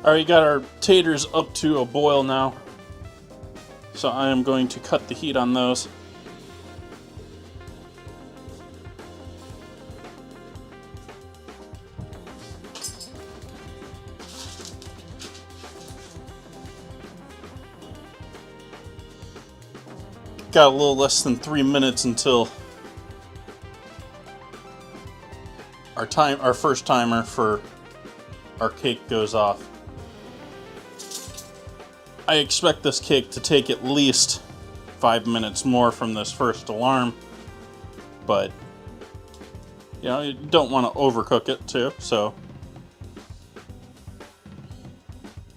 Alright, got our taters up to a boil now. So I am going to cut the heat on those. Got a little less than 3 minutes until our first timer for our cake goes off. I expect this cake to take at least 5 minutes more from this first alarm, but you know, you don't want to overcook it too, so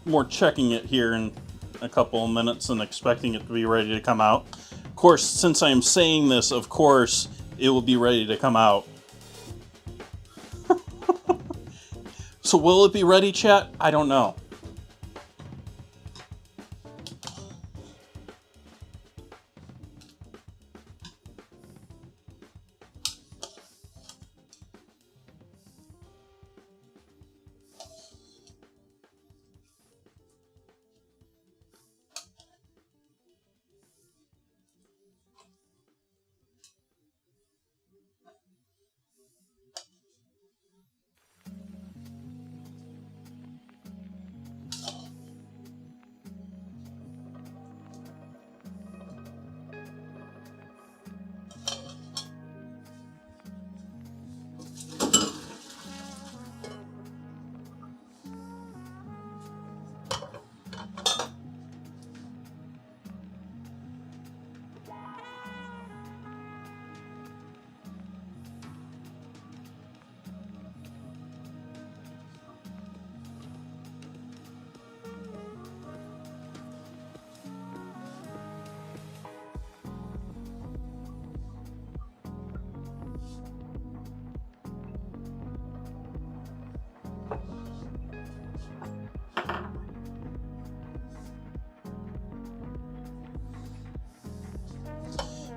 more checking it here in a couple of minutes and expecting it to be ready to come out. Of course, since I am saying this, of course, it will be ready to come out. So will it be ready, chat? I don't know.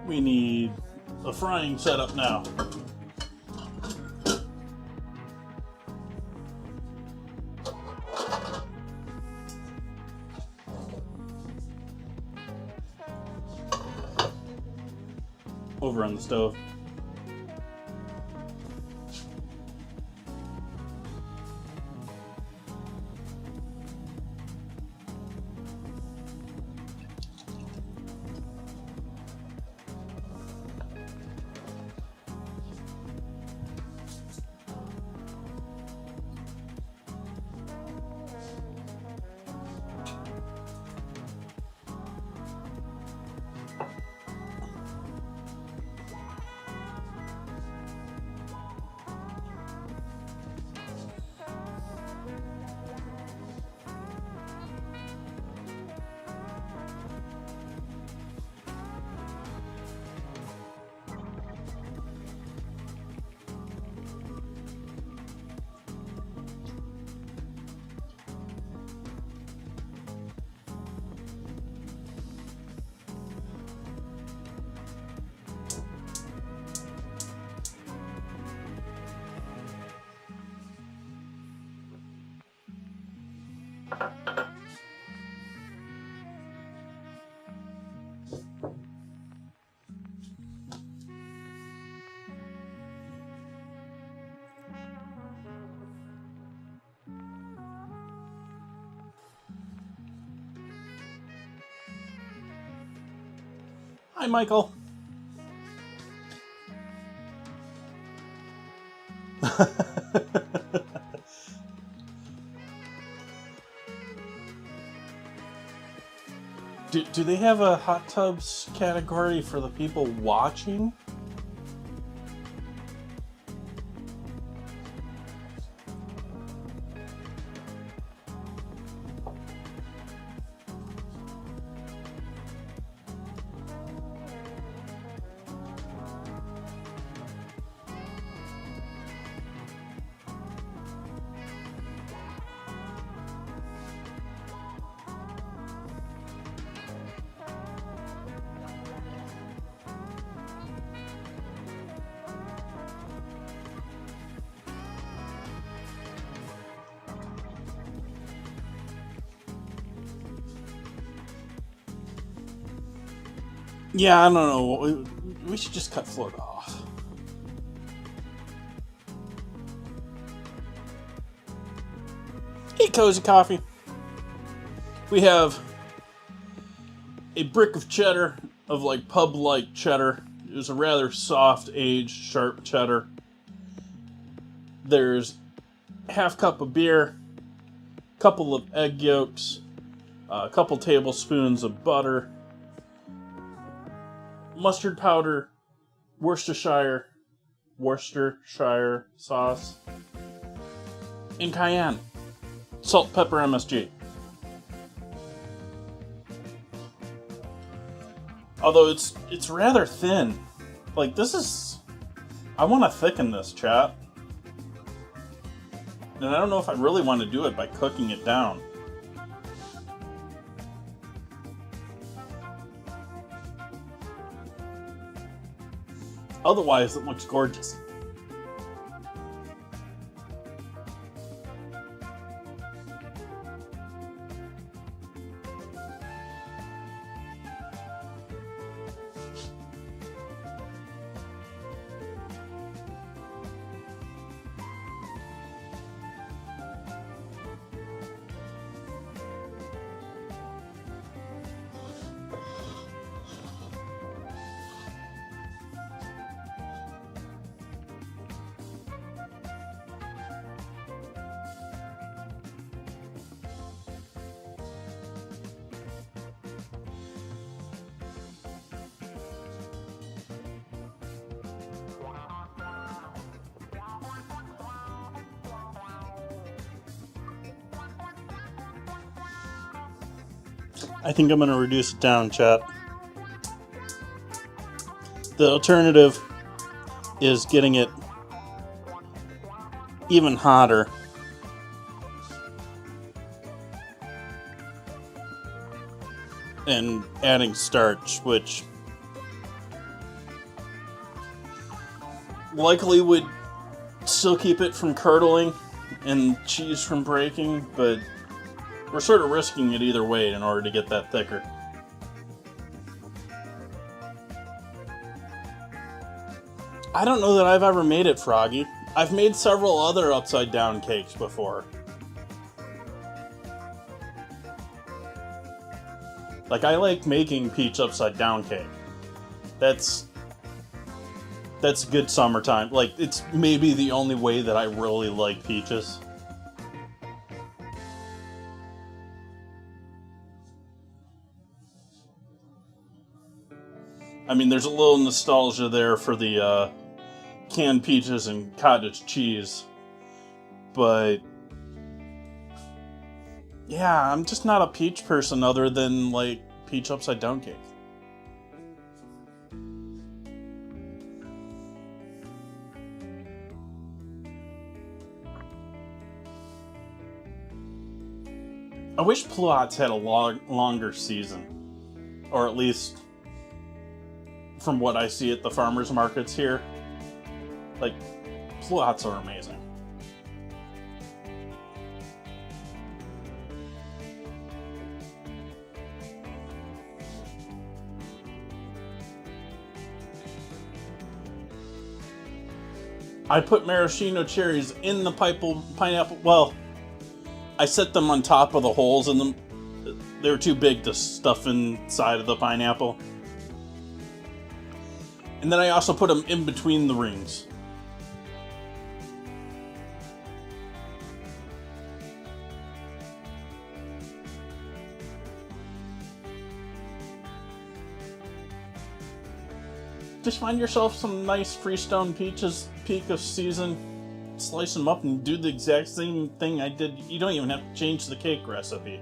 We need a frying setup now. Over on the stove. Hi, Michael. Do they have a hot tubs category for the people watching? Yeah, I don't know. We should just cut Florida off. Hey, Cozy Coffee. We have a brick of cheddar of like pub-like cheddar. It was a rather soft, aged, sharp cheddar. There's half cup of beer, couple of egg yolks, a couple tablespoons of butter, mustard powder, Worcestershire sauce, and cayenne, salt, pepper, MSG. Although it's rather thin. Like, this is... I want to thicken this, chat. And I don't know if I really want to do it by cooking it down. Otherwise, it looks gorgeous. I think I'm going to reduce it down, chat. The alternative is getting it even hotter. And adding starch, which likely would still keep it from curdling and cheese from breaking, but we're sort of risking it either way in order to get that thicker. I don't know that I've ever made it froggy. I've made several other upside down cakes before. Like, I like making peach upside down cake. That's good summertime. Like, it's maybe the only way that I really like peaches. I mean, there's a little nostalgia there for the canned peaches and cottage cheese. But yeah, I'm just not a peach person other than, like, peach upside down cake. I wish Pluots had a longer season. Or at least from what I see at the farmers markets here. Like, Pluots are amazing. I put maraschino cherries in the pineapple. Well, I set them on top of the holes in them. They were too big to stuff inside of the pineapple. And then I also put them in between the rings. Just find yourself some nice Freestone peaches, peak of season, slice them up and do the exact same thing I did. You don't even have to change the cake recipe.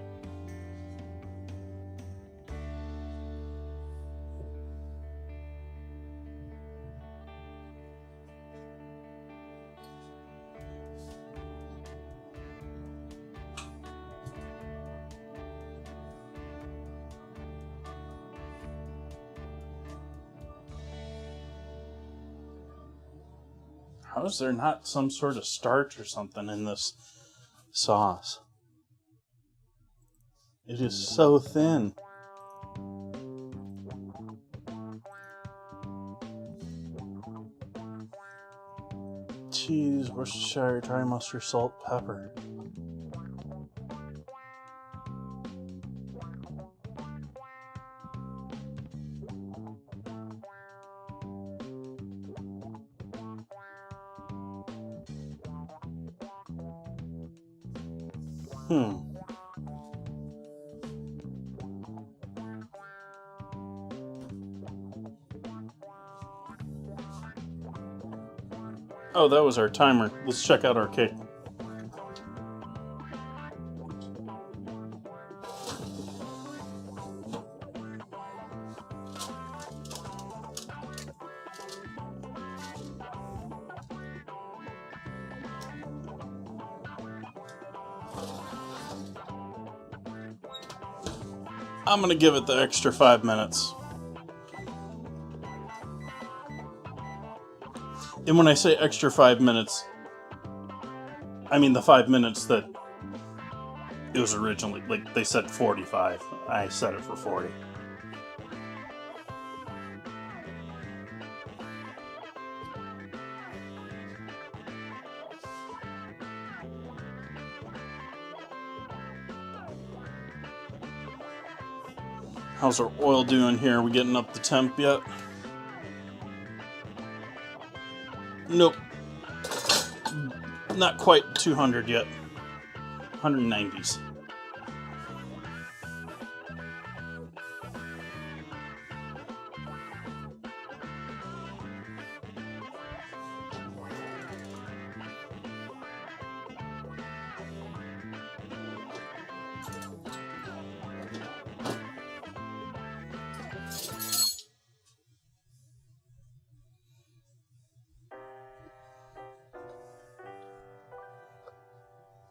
How is there not some sort of starch or something in this sauce? It is so thin. Cheese, Worcestershire, dry mustard, salt, pepper. Oh, that was our timer. Let's check out our cake. I'm gonna give it the extra 5 minutes. And when I say extra 5 minutes, I mean the 5 minutes that it was originally, like they said 45. I set it for 40. How's our oil doing here? Are we getting up the temp yet? Nope. Not quite 200 yet. 190s.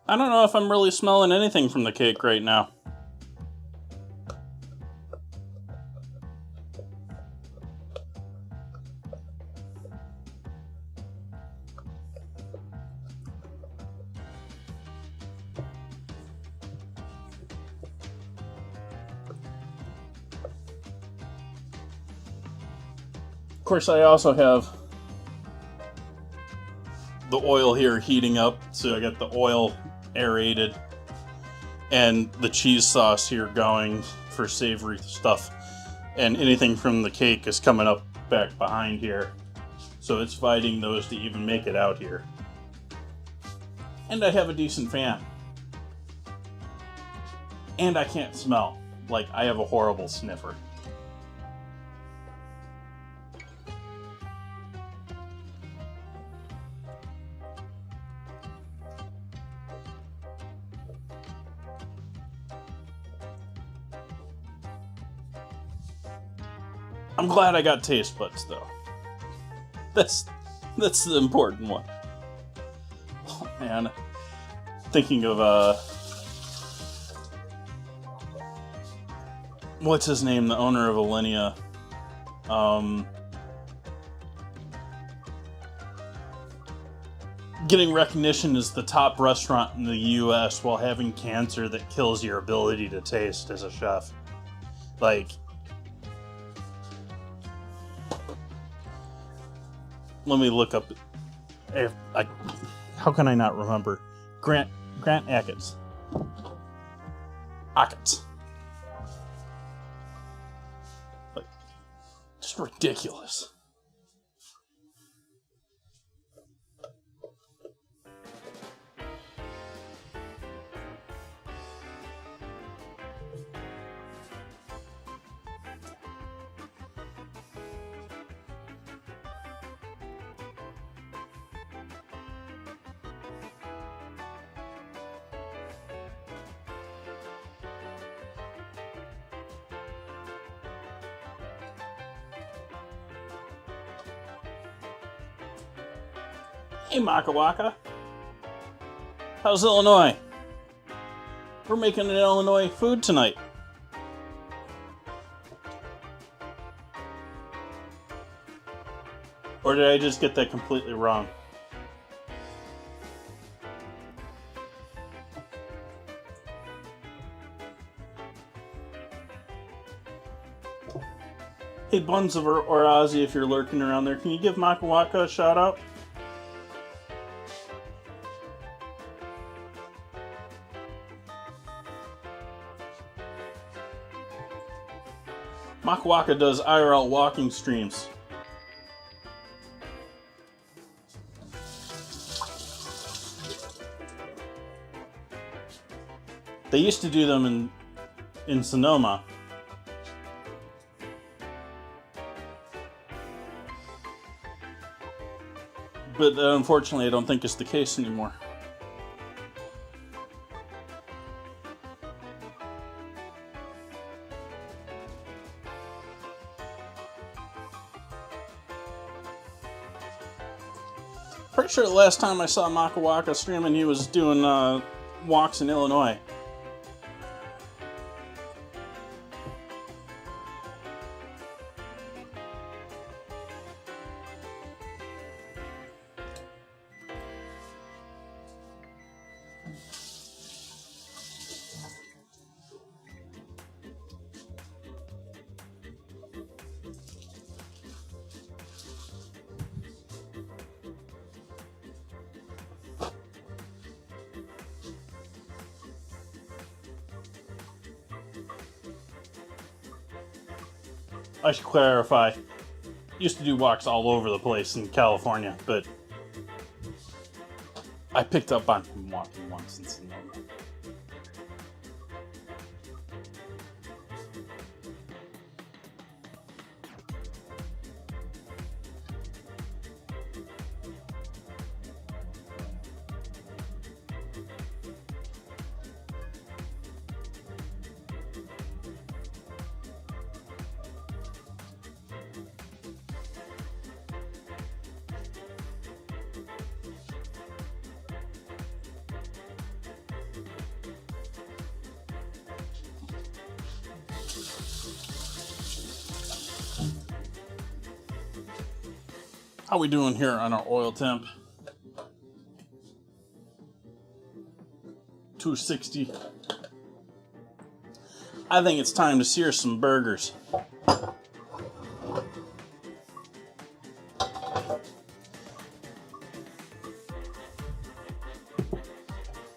I don't know if I'm really smelling anything from the cake right now. Of course, I also have the oil here heating up, so I got the oil aerated and the cheese sauce here going for savory stuff, and anything from the cake is coming up back behind here, so it's fighting those to even make it out here. And I have a decent fan, and I can't smell. Like, I have a horrible sniffer. I'm glad I got taste buds, though. That's the important one. Oh, man. Thinking of, what's his name? The owner of Alinea. Getting recognition as the top restaurant in the U.S. while having cancer that kills your ability to taste as a chef. Like, let me look up. How can I not remember? Grant Achatz. Like, just ridiculous. Hey, Makawaka. How's Illinois? We're making an Illinois food tonight. Or did I just get that completely wrong? Hey, Buns of Ozzy, if you're lurking around there, can you give Makawaka a shout out? Makawaka does IRL walking streams. They used to do them in Sonoma. But unfortunately, I don't think it's the case anymore. Pretty sure the last time I saw Makawaka streaming, he was doing walks in Illinois. I should clarify, used to do walks all over the place in California, but I picked up on him walking once in Sonoma. How we doing here on our oil temp? 260. I think it's time to sear some burgers. Of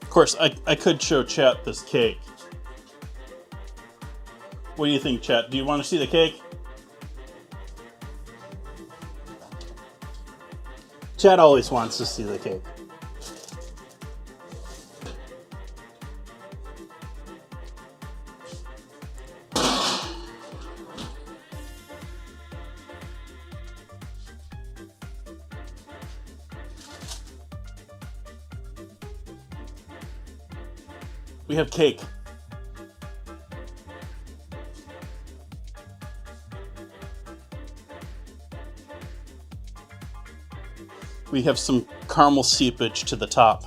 course, I could show chat this cake. What do you think, chat? Do you want to see the cake? Chad always wants to see the cake. We have cake. We have some caramel seepage to the top.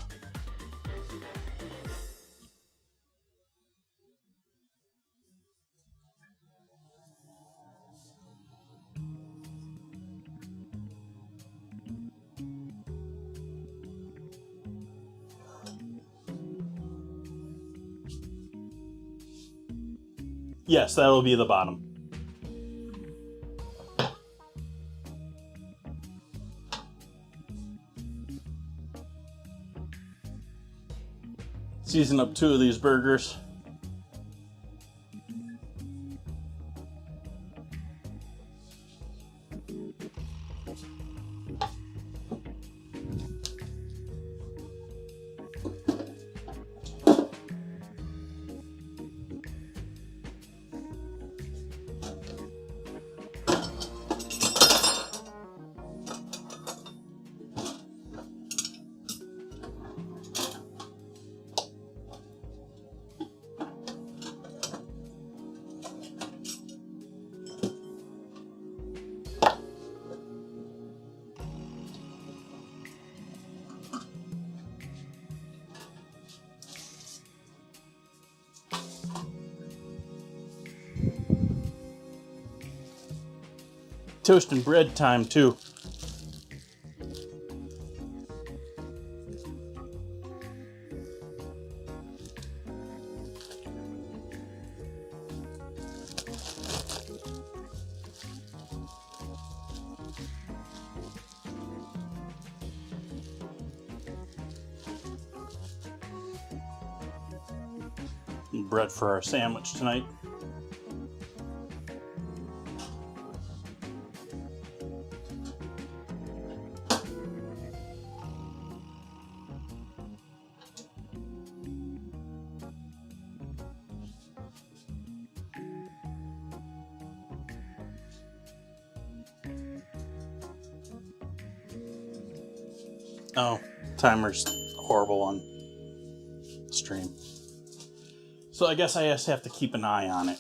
Yes, that'll be the bottom. Season up 2 of these burgers. Toast and bread time too. Bread for our sandwich tonight. Oh, timer's horrible on stream. So I guess I just have to keep an eye on it.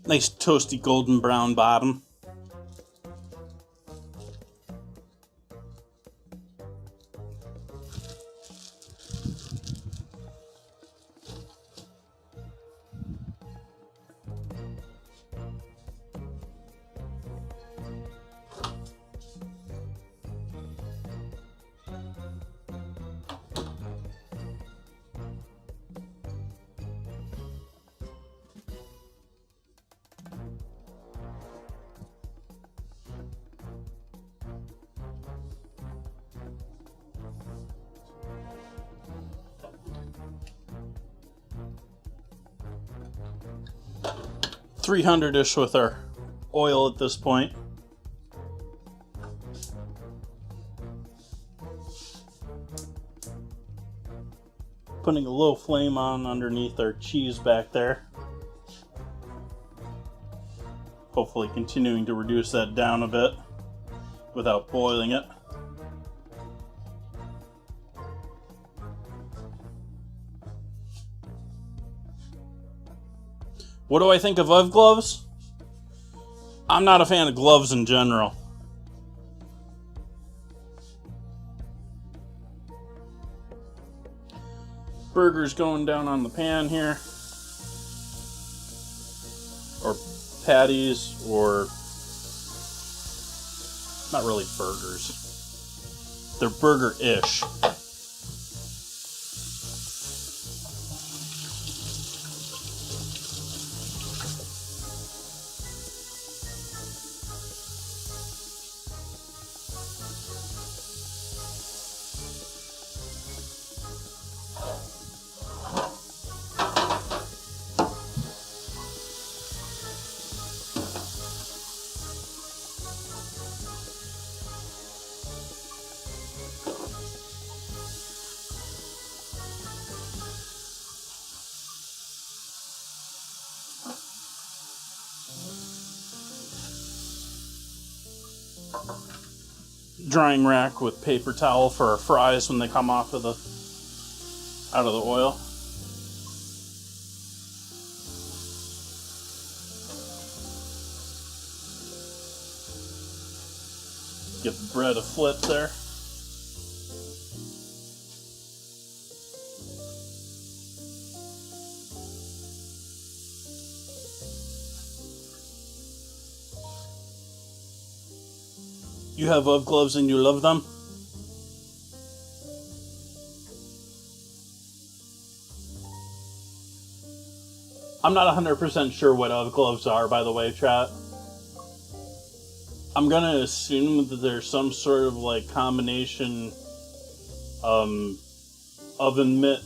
Nice toasty golden brown bottom. $300-ish with our oil at this point. Putting a low flame on underneath our cheese back there. Hopefully continuing to reduce that down a bit without boiling it. What do I think of gloves? I'm not a fan of gloves in general. Burgers going down on the pan here. Or patties, or not really burgers. They're burger-ish. Drying rack with paper towel for our fries when they come off of out of the oil. Give the bread a flip there. You have gloves and you love them? I'm not 100% sure what gloves are, by the way, chat. I'm gonna assume that there's some sort of like combination oven mitt,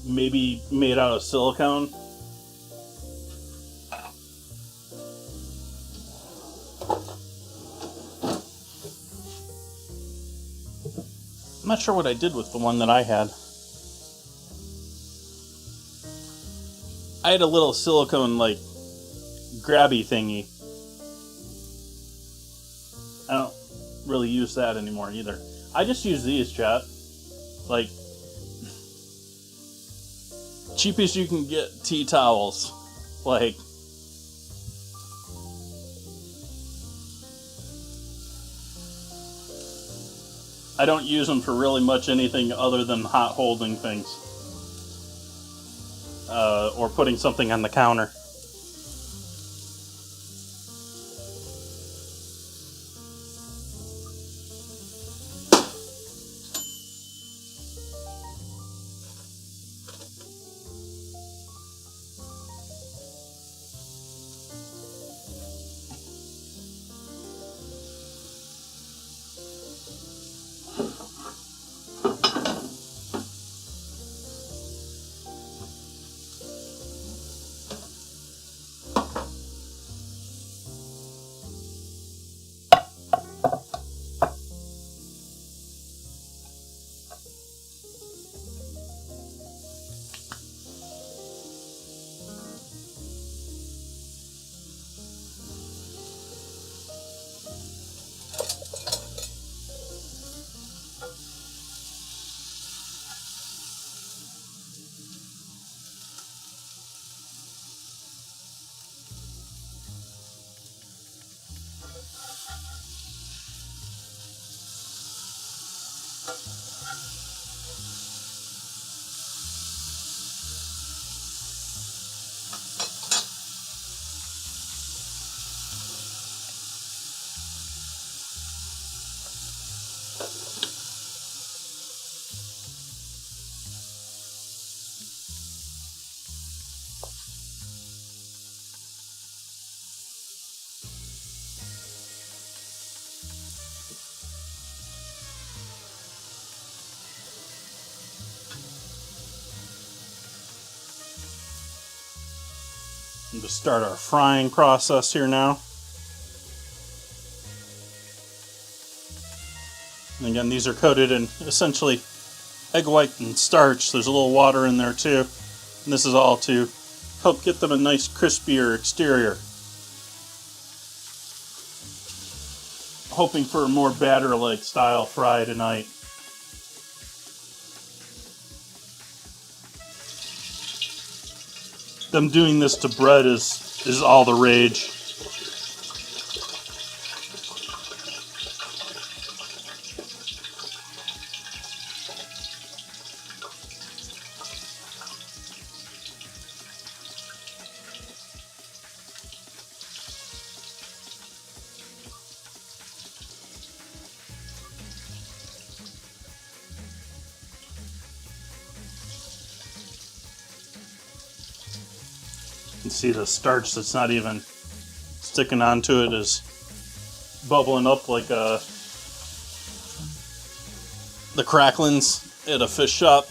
maybe made out of silicone. I'm not sure what I did with the one that I had. I had a little silicone, like, grabby thingy. I don't really use that anymore either. I just use these, chat. Like, cheapest you can get tea towels. Like, I don't use them for really much anything other than hot holding things. Or putting something on the counter. And to start our frying process here now. And again, these are coated in essentially egg white and starch. There's a little water in there too. And this is all to help get them a nice crispier exterior. Hoping for a more batter-like style fry tonight. Them doing this to bread is all the rage. You can see the starch that's not even sticking onto it is bubbling up like the cracklings at a fish shop.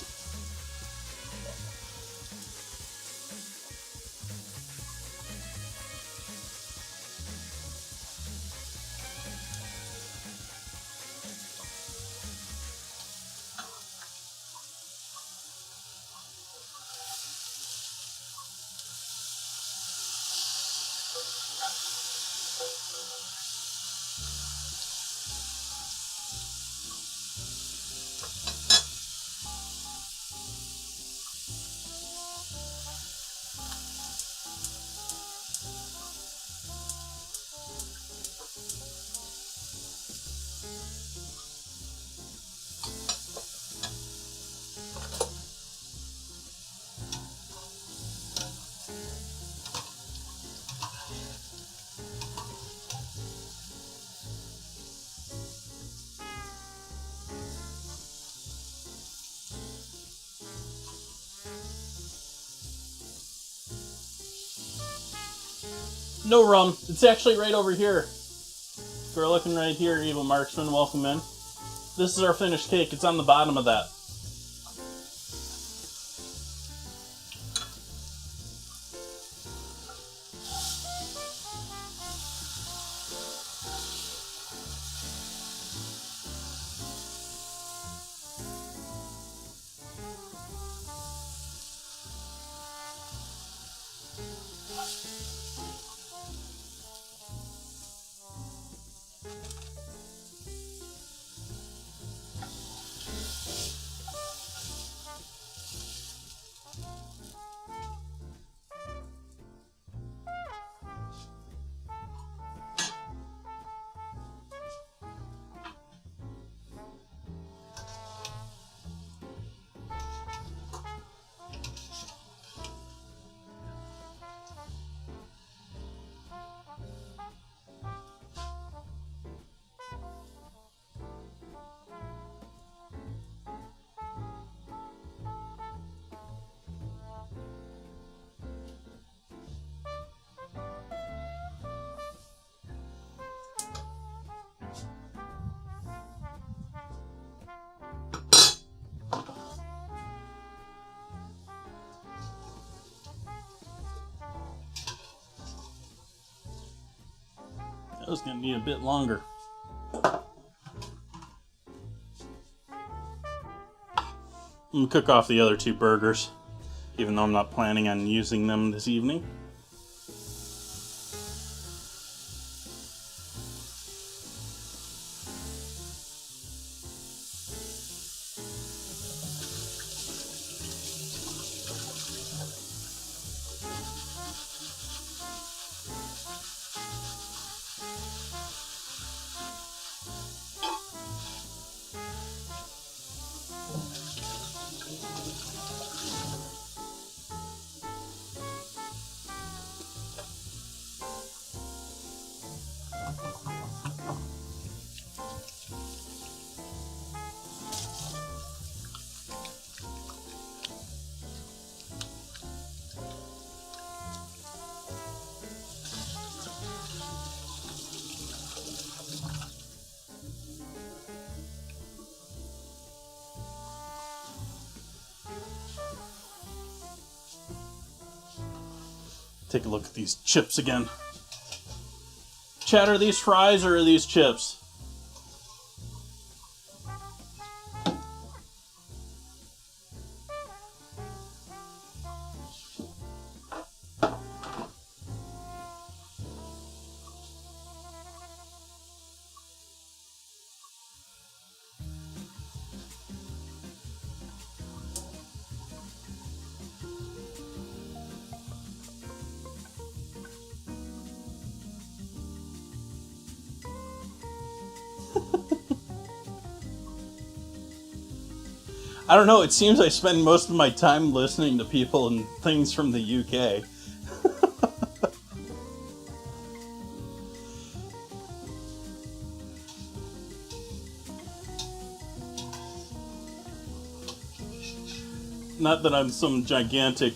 No rum. It's actually right over here. If we're looking right here, Evil Marksman, welcome in. This is our finished cake. It's on the bottom of that. That was going to be a bit longer. I'm going to cook off the other two burgers, even though I'm not planning on using them this evening. Take a look at these chips again. Chad, are these fries or are these chips? I don't know, it seems I spend most of my time listening to people and things from the UK. Not that I'm some gigantic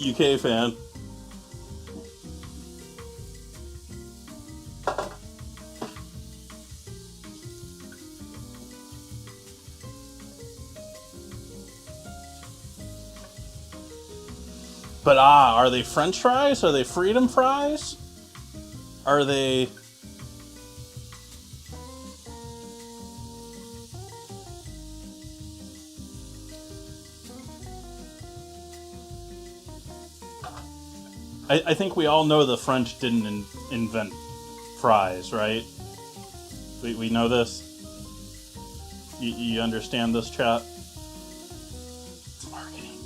UK fan. But are they French fries? Are they freedom fries? Are they... I think we all know the French didn't invent fries, right? We know this? You understand this, chat? It's marketing.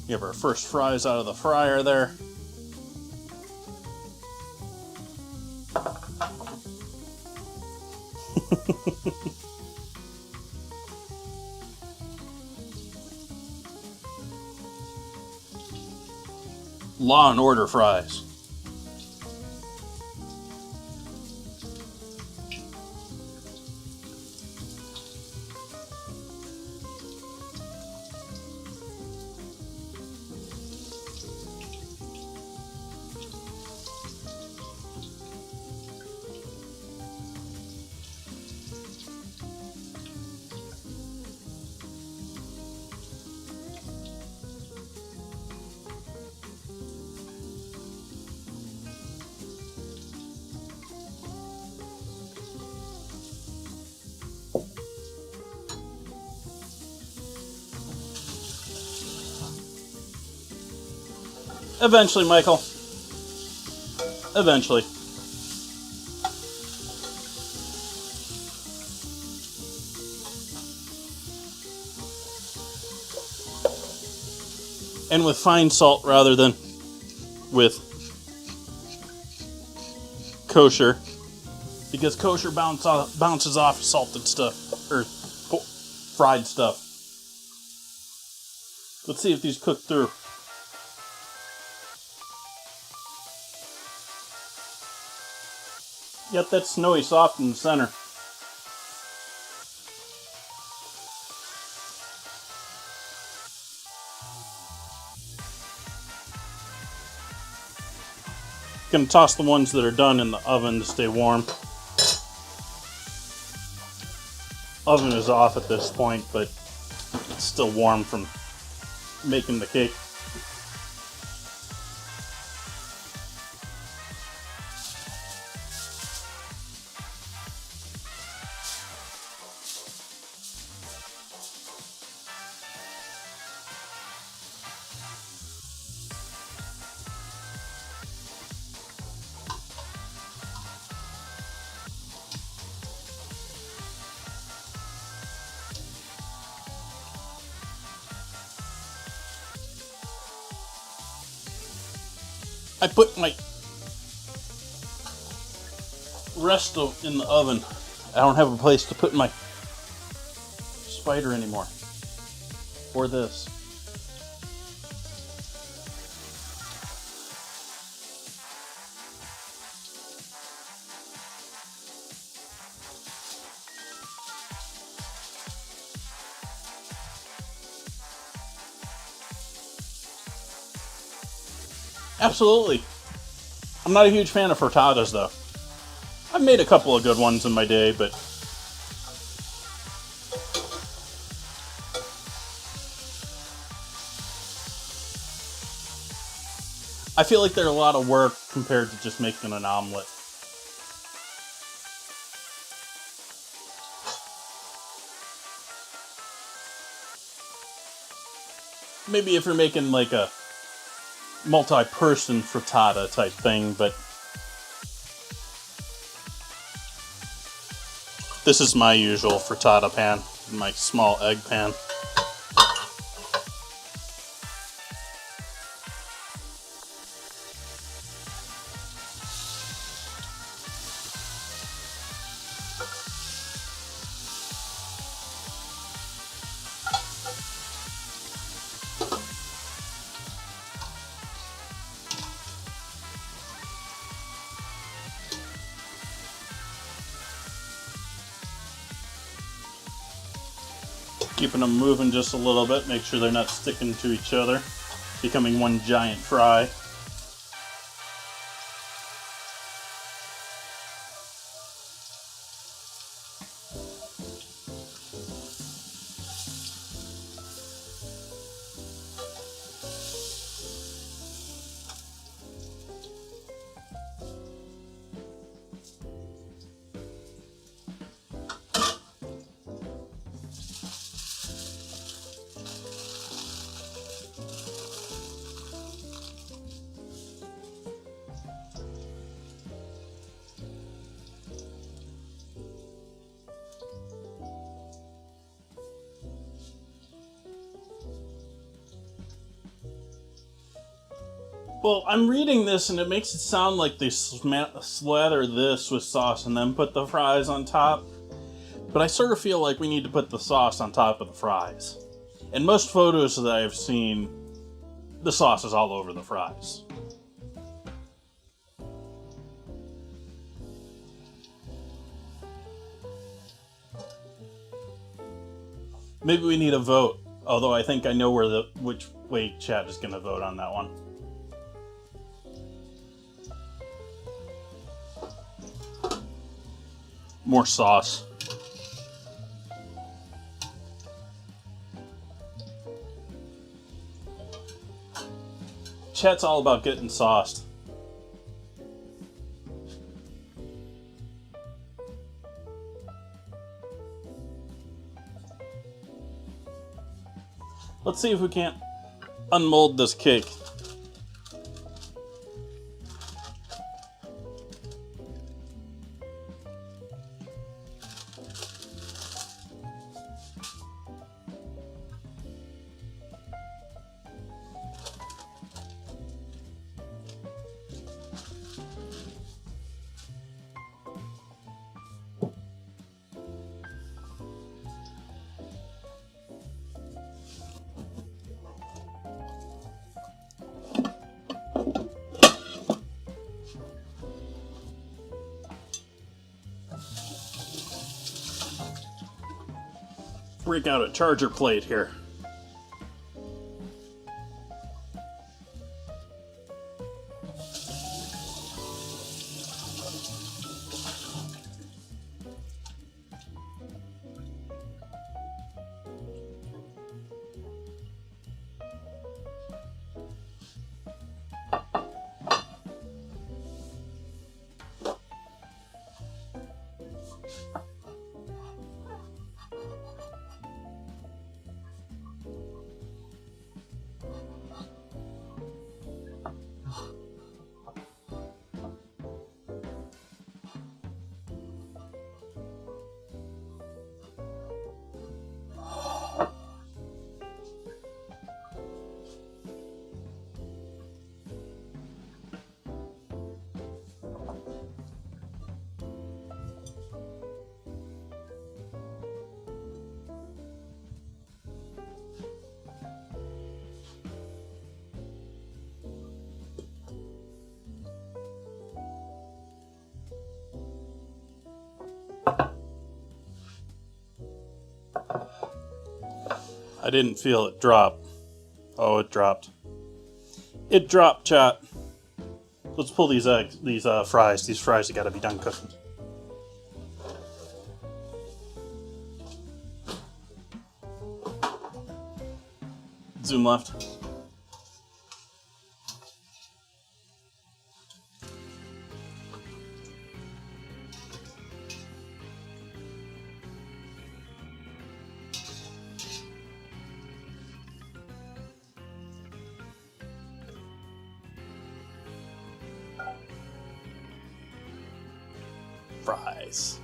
We have our first fries out of the fryer there. Law and Order fries. Eventually, Michael. Eventually. And with fine salt rather than with kosher. Because kosher bounces off salted stuff. Or fried stuff. Let's see if these cook through. Yep, that's snowy soft in the center. Gonna toss the ones that are done in the oven to stay warm. Oven is off at this point, but it's still warm from making the cake. I put my resto in the oven. I don't have a place to put my spider anymore. Or this. Absolutely. I'm not a huge fan of frittatas, though. I've made a couple of good ones in my day, but I feel like they're a lot of work compared to just making an omelet. Maybe if you're making like a multi-person frittata type thing, but this is my usual frittata pan, my small egg pan. Keeping them moving just a little bit, make sure they're not sticking to each other, becoming one giant fry. Well, I'm reading this and it makes it sound like they slather this with sauce and then put the fries on top. But I sort of feel like we need to put the sauce on top of the fries. In most photos that I've seen, the sauce is all over the fries. Maybe we need a vote, although I think I know which way chat is going to vote on that one. More sauce. Chat's all about getting sauced. Let's see if we can't unmold this cake. Break out a charger plate here. I didn't feel it drop. Oh, it dropped. It dropped, chat. let's pull these fries. These fries have got to be done cooking. Zoom left. Fries.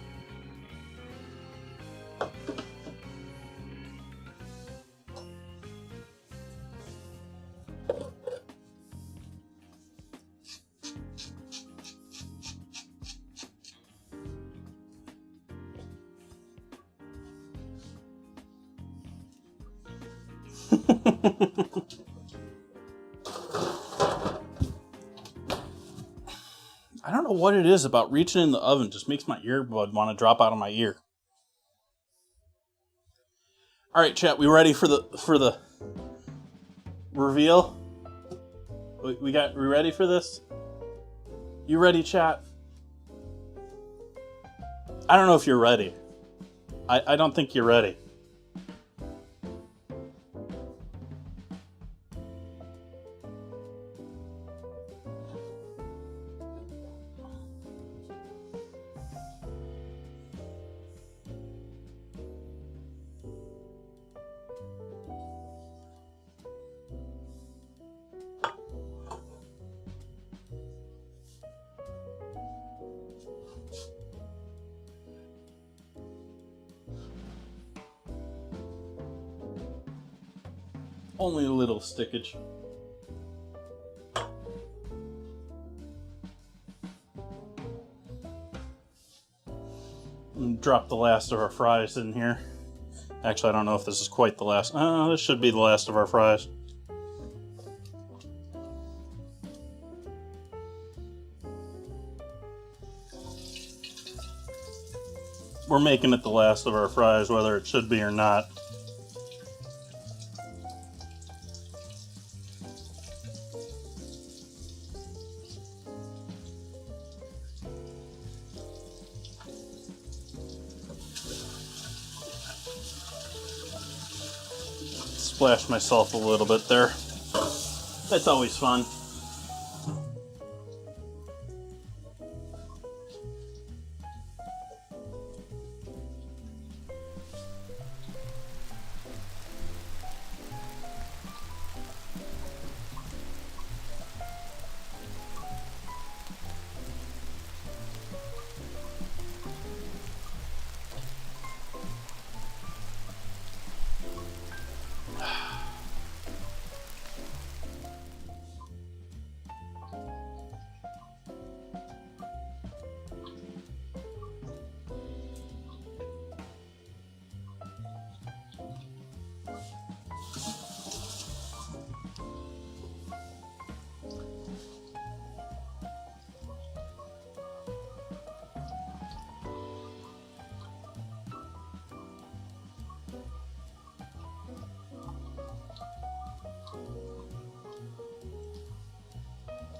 I don't know what it is about reaching in the oven. Just makes my earbud want to drop out of my ear. All right, chat. We ready for the reveal? We ready for this? You ready, chat? I don't know if you're ready. I don't think you're ready. Only a little stickage. And drop the last of our fries in here. Actually, I don't know if this is quite the last. This should be the last of our fries. We're making it the last of our fries, whether it should be or not. Splashed myself a little bit there. That's always fun.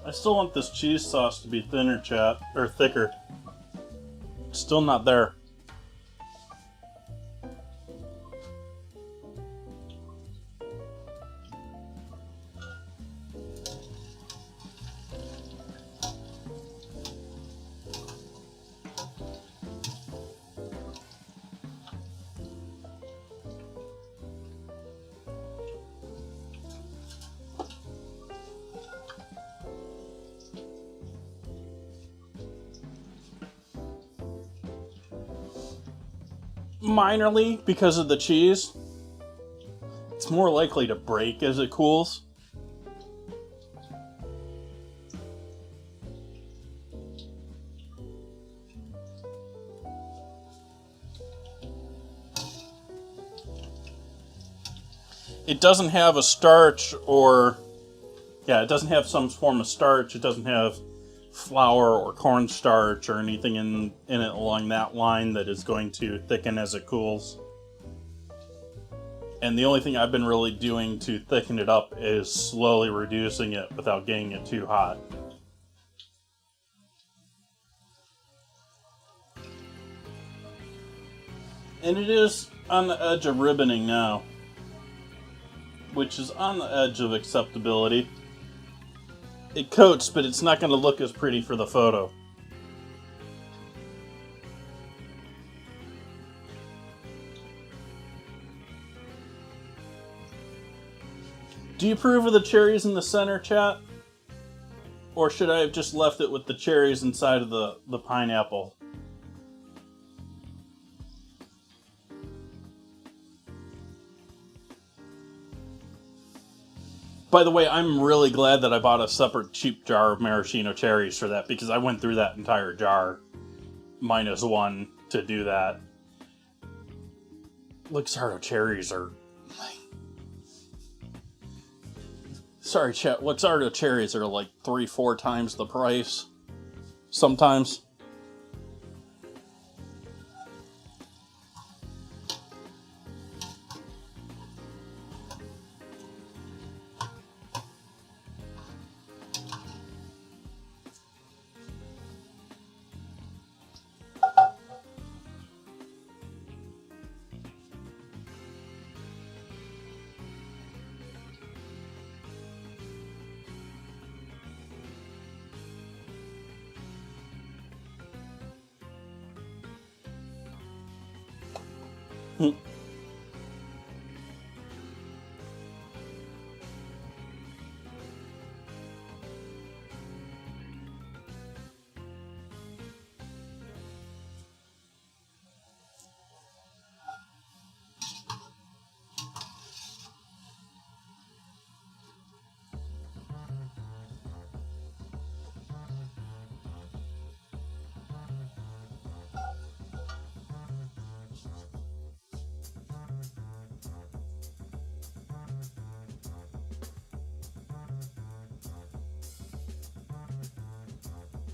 I still want this cheese sauce to be thinner, chat, or thicker. Still not there. Minorly, because of the cheese. It's more likely to break as it cools. It doesn't have a starch or... Yeah, it doesn't have some form of starch. It doesn't have flour or cornstarch or anything in it along that line that is going to thicken as it cools. And the only thing I've been really doing to thicken it up is slowly reducing it without getting it too hot. And it is on the edge of ribboning now, which is on the edge of acceptability. It coats, but it's not going to look as pretty for the photo. Do you approve of the cherries in the center, chat? Or should I have just left it with the cherries inside of the pineapple? By the way, I'm really glad that I bought a separate cheap jar of maraschino cherries for that, because I went through that entire jar -1 to do that. Luxardo cherries are... Sorry, chat. Luxardo cherries are like 3-4 times the price. Sometimes.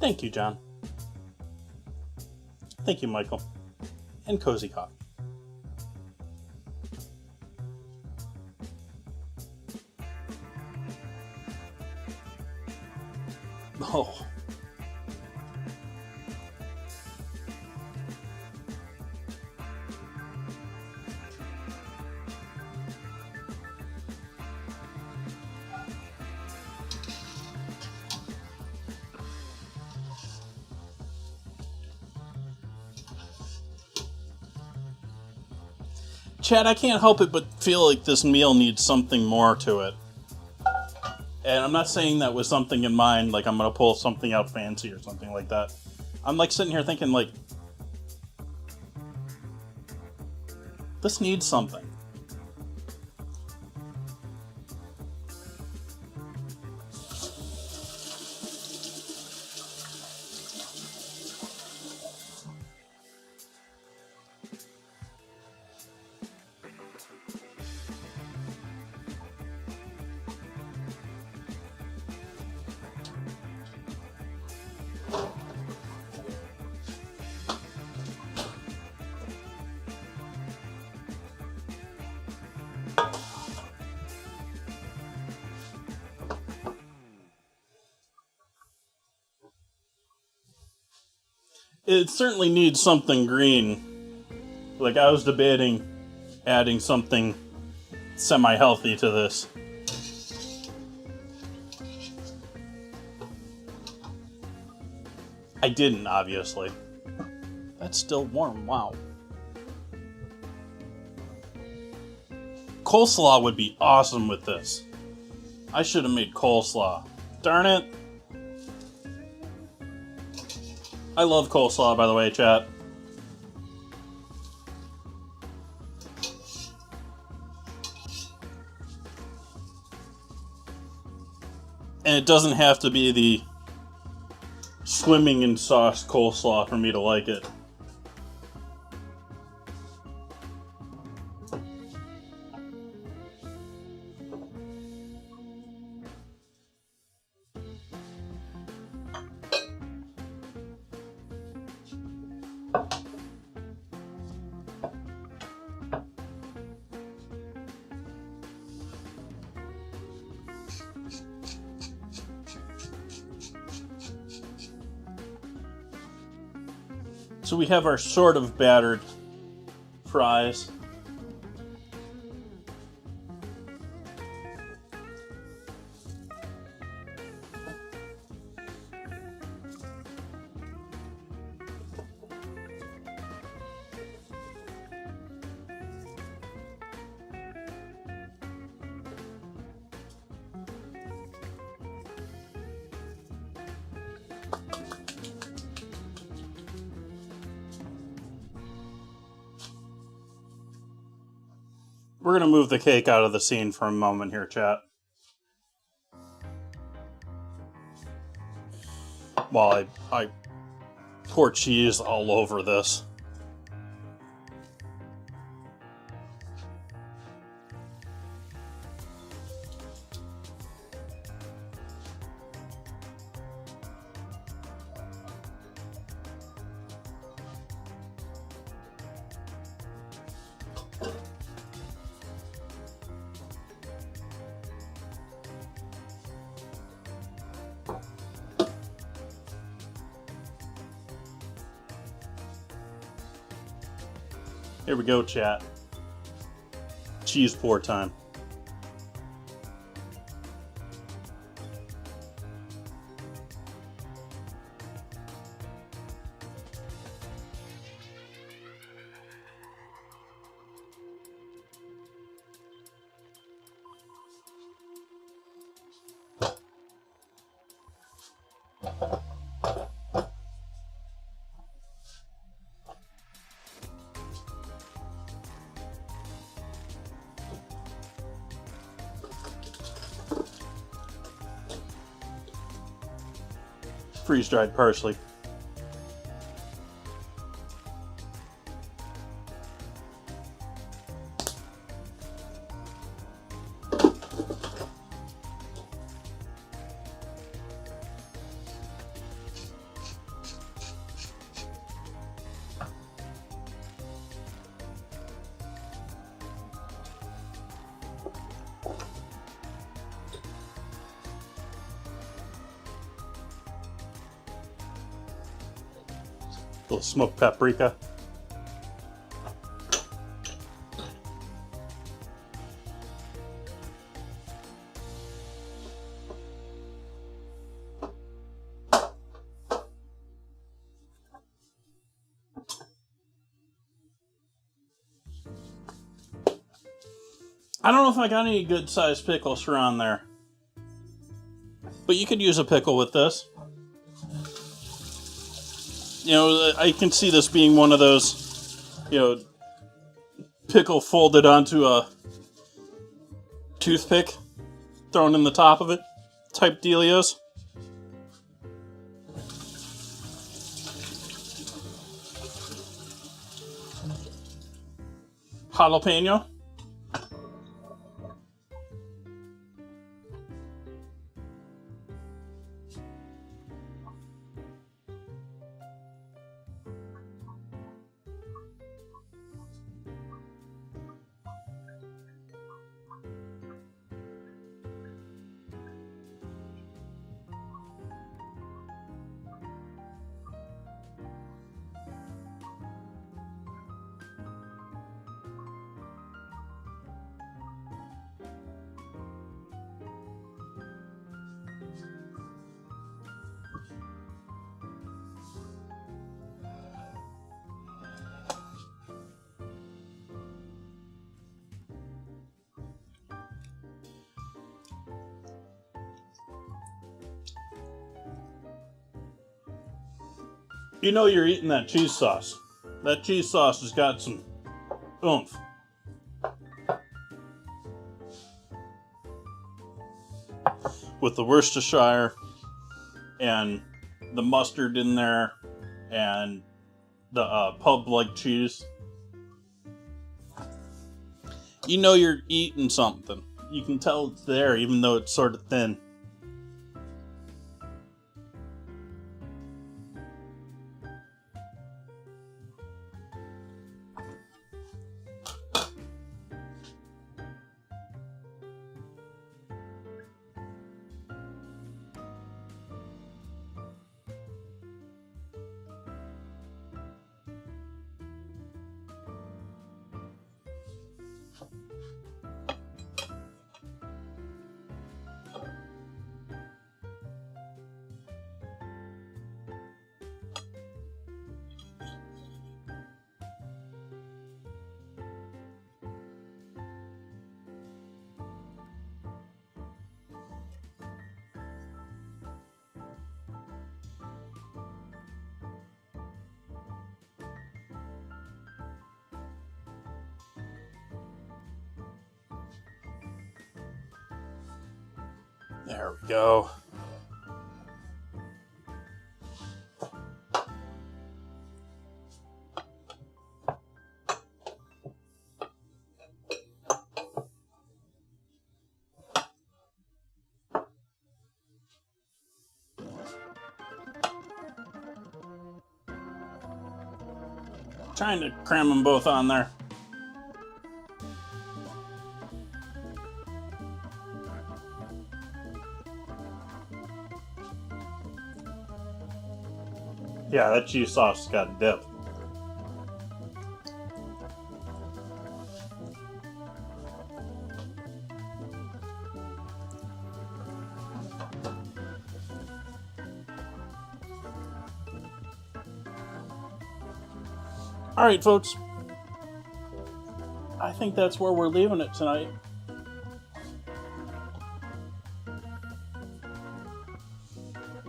Thank you, John. Thank you, Michael. And Cozy Coffee. Oh. Chad, I can't help it but feel like this meal needs something more to it. And I'm not saying that with something in mind, like I'm going to pull something out fancy or something like that. I'm like sitting here thinking like, this needs something. It certainly needs something green. Like, I was debating adding something semi-healthy to this. I didn't, obviously. That's still warm, wow. Coleslaw would be awesome with this. I should have made coleslaw. Darn it. I love coleslaw, by the way, chat. And it doesn't have to be the swimming in sauce coleslaw for me to like it. So we have our sort of battered fries. We're going to move the cake out of the scene for a moment here, chat. While I pour cheese all over this. Here we go, chat. Cheese pour time. Freeze-dried parsley. A little smoked paprika. I don't know if I got any good sized pickles around there, but you could use a pickle with this. You know, I can see this being one of those, you know, pickle folded onto a toothpick, thrown in the top of it, type dealios. Jalapeno. You know you're eating that cheese sauce. That cheese sauce has got some oomph. With the Worcestershire and the mustard in there and the pub-like cheese. You know you're eating something. You can tell it's there even though it's sort of thin. There we go. Trying to cram them both on there. Yeah, that cheese sauce got dip. Alright, folks. I think that's where we're leaving it tonight.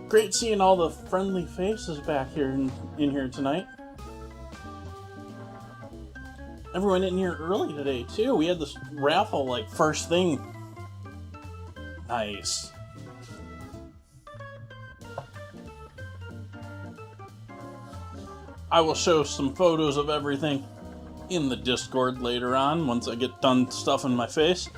Great seeing all the friendly faces back here in here tonight. Everyone in here early today, too. We had this raffle, like, first thing. Nice. I will show some photos of everything in the Discord later on, once I get done stuffing my face.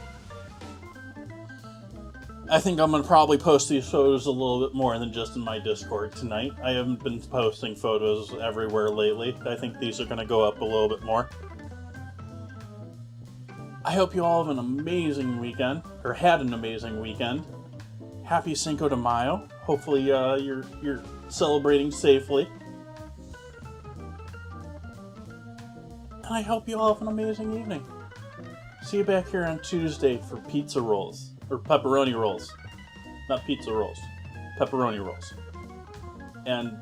I think I'm going to probably post these photos a little bit more than just in my Discord tonight. I haven't been posting photos everywhere lately. I think these are going to go up a little bit more. I hope you all have an amazing weekend, or had an amazing weekend. Happy Cinco de Mayo. Hopefully you're celebrating safely. And I hope you all have an amazing evening. See you back here on Tuesday for pizza rolls. Or pepperoni rolls. Not pizza rolls. Pepperoni rolls. And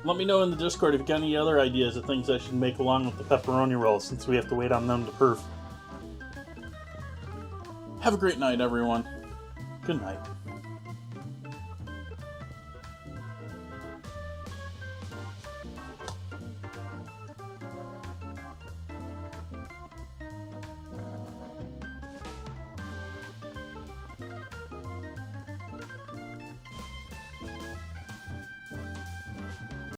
let me know in the Discord if you got any other ideas of things I should make along with the pepperoni rolls, since we have to wait on them to proof. Have a great night, everyone. Good night.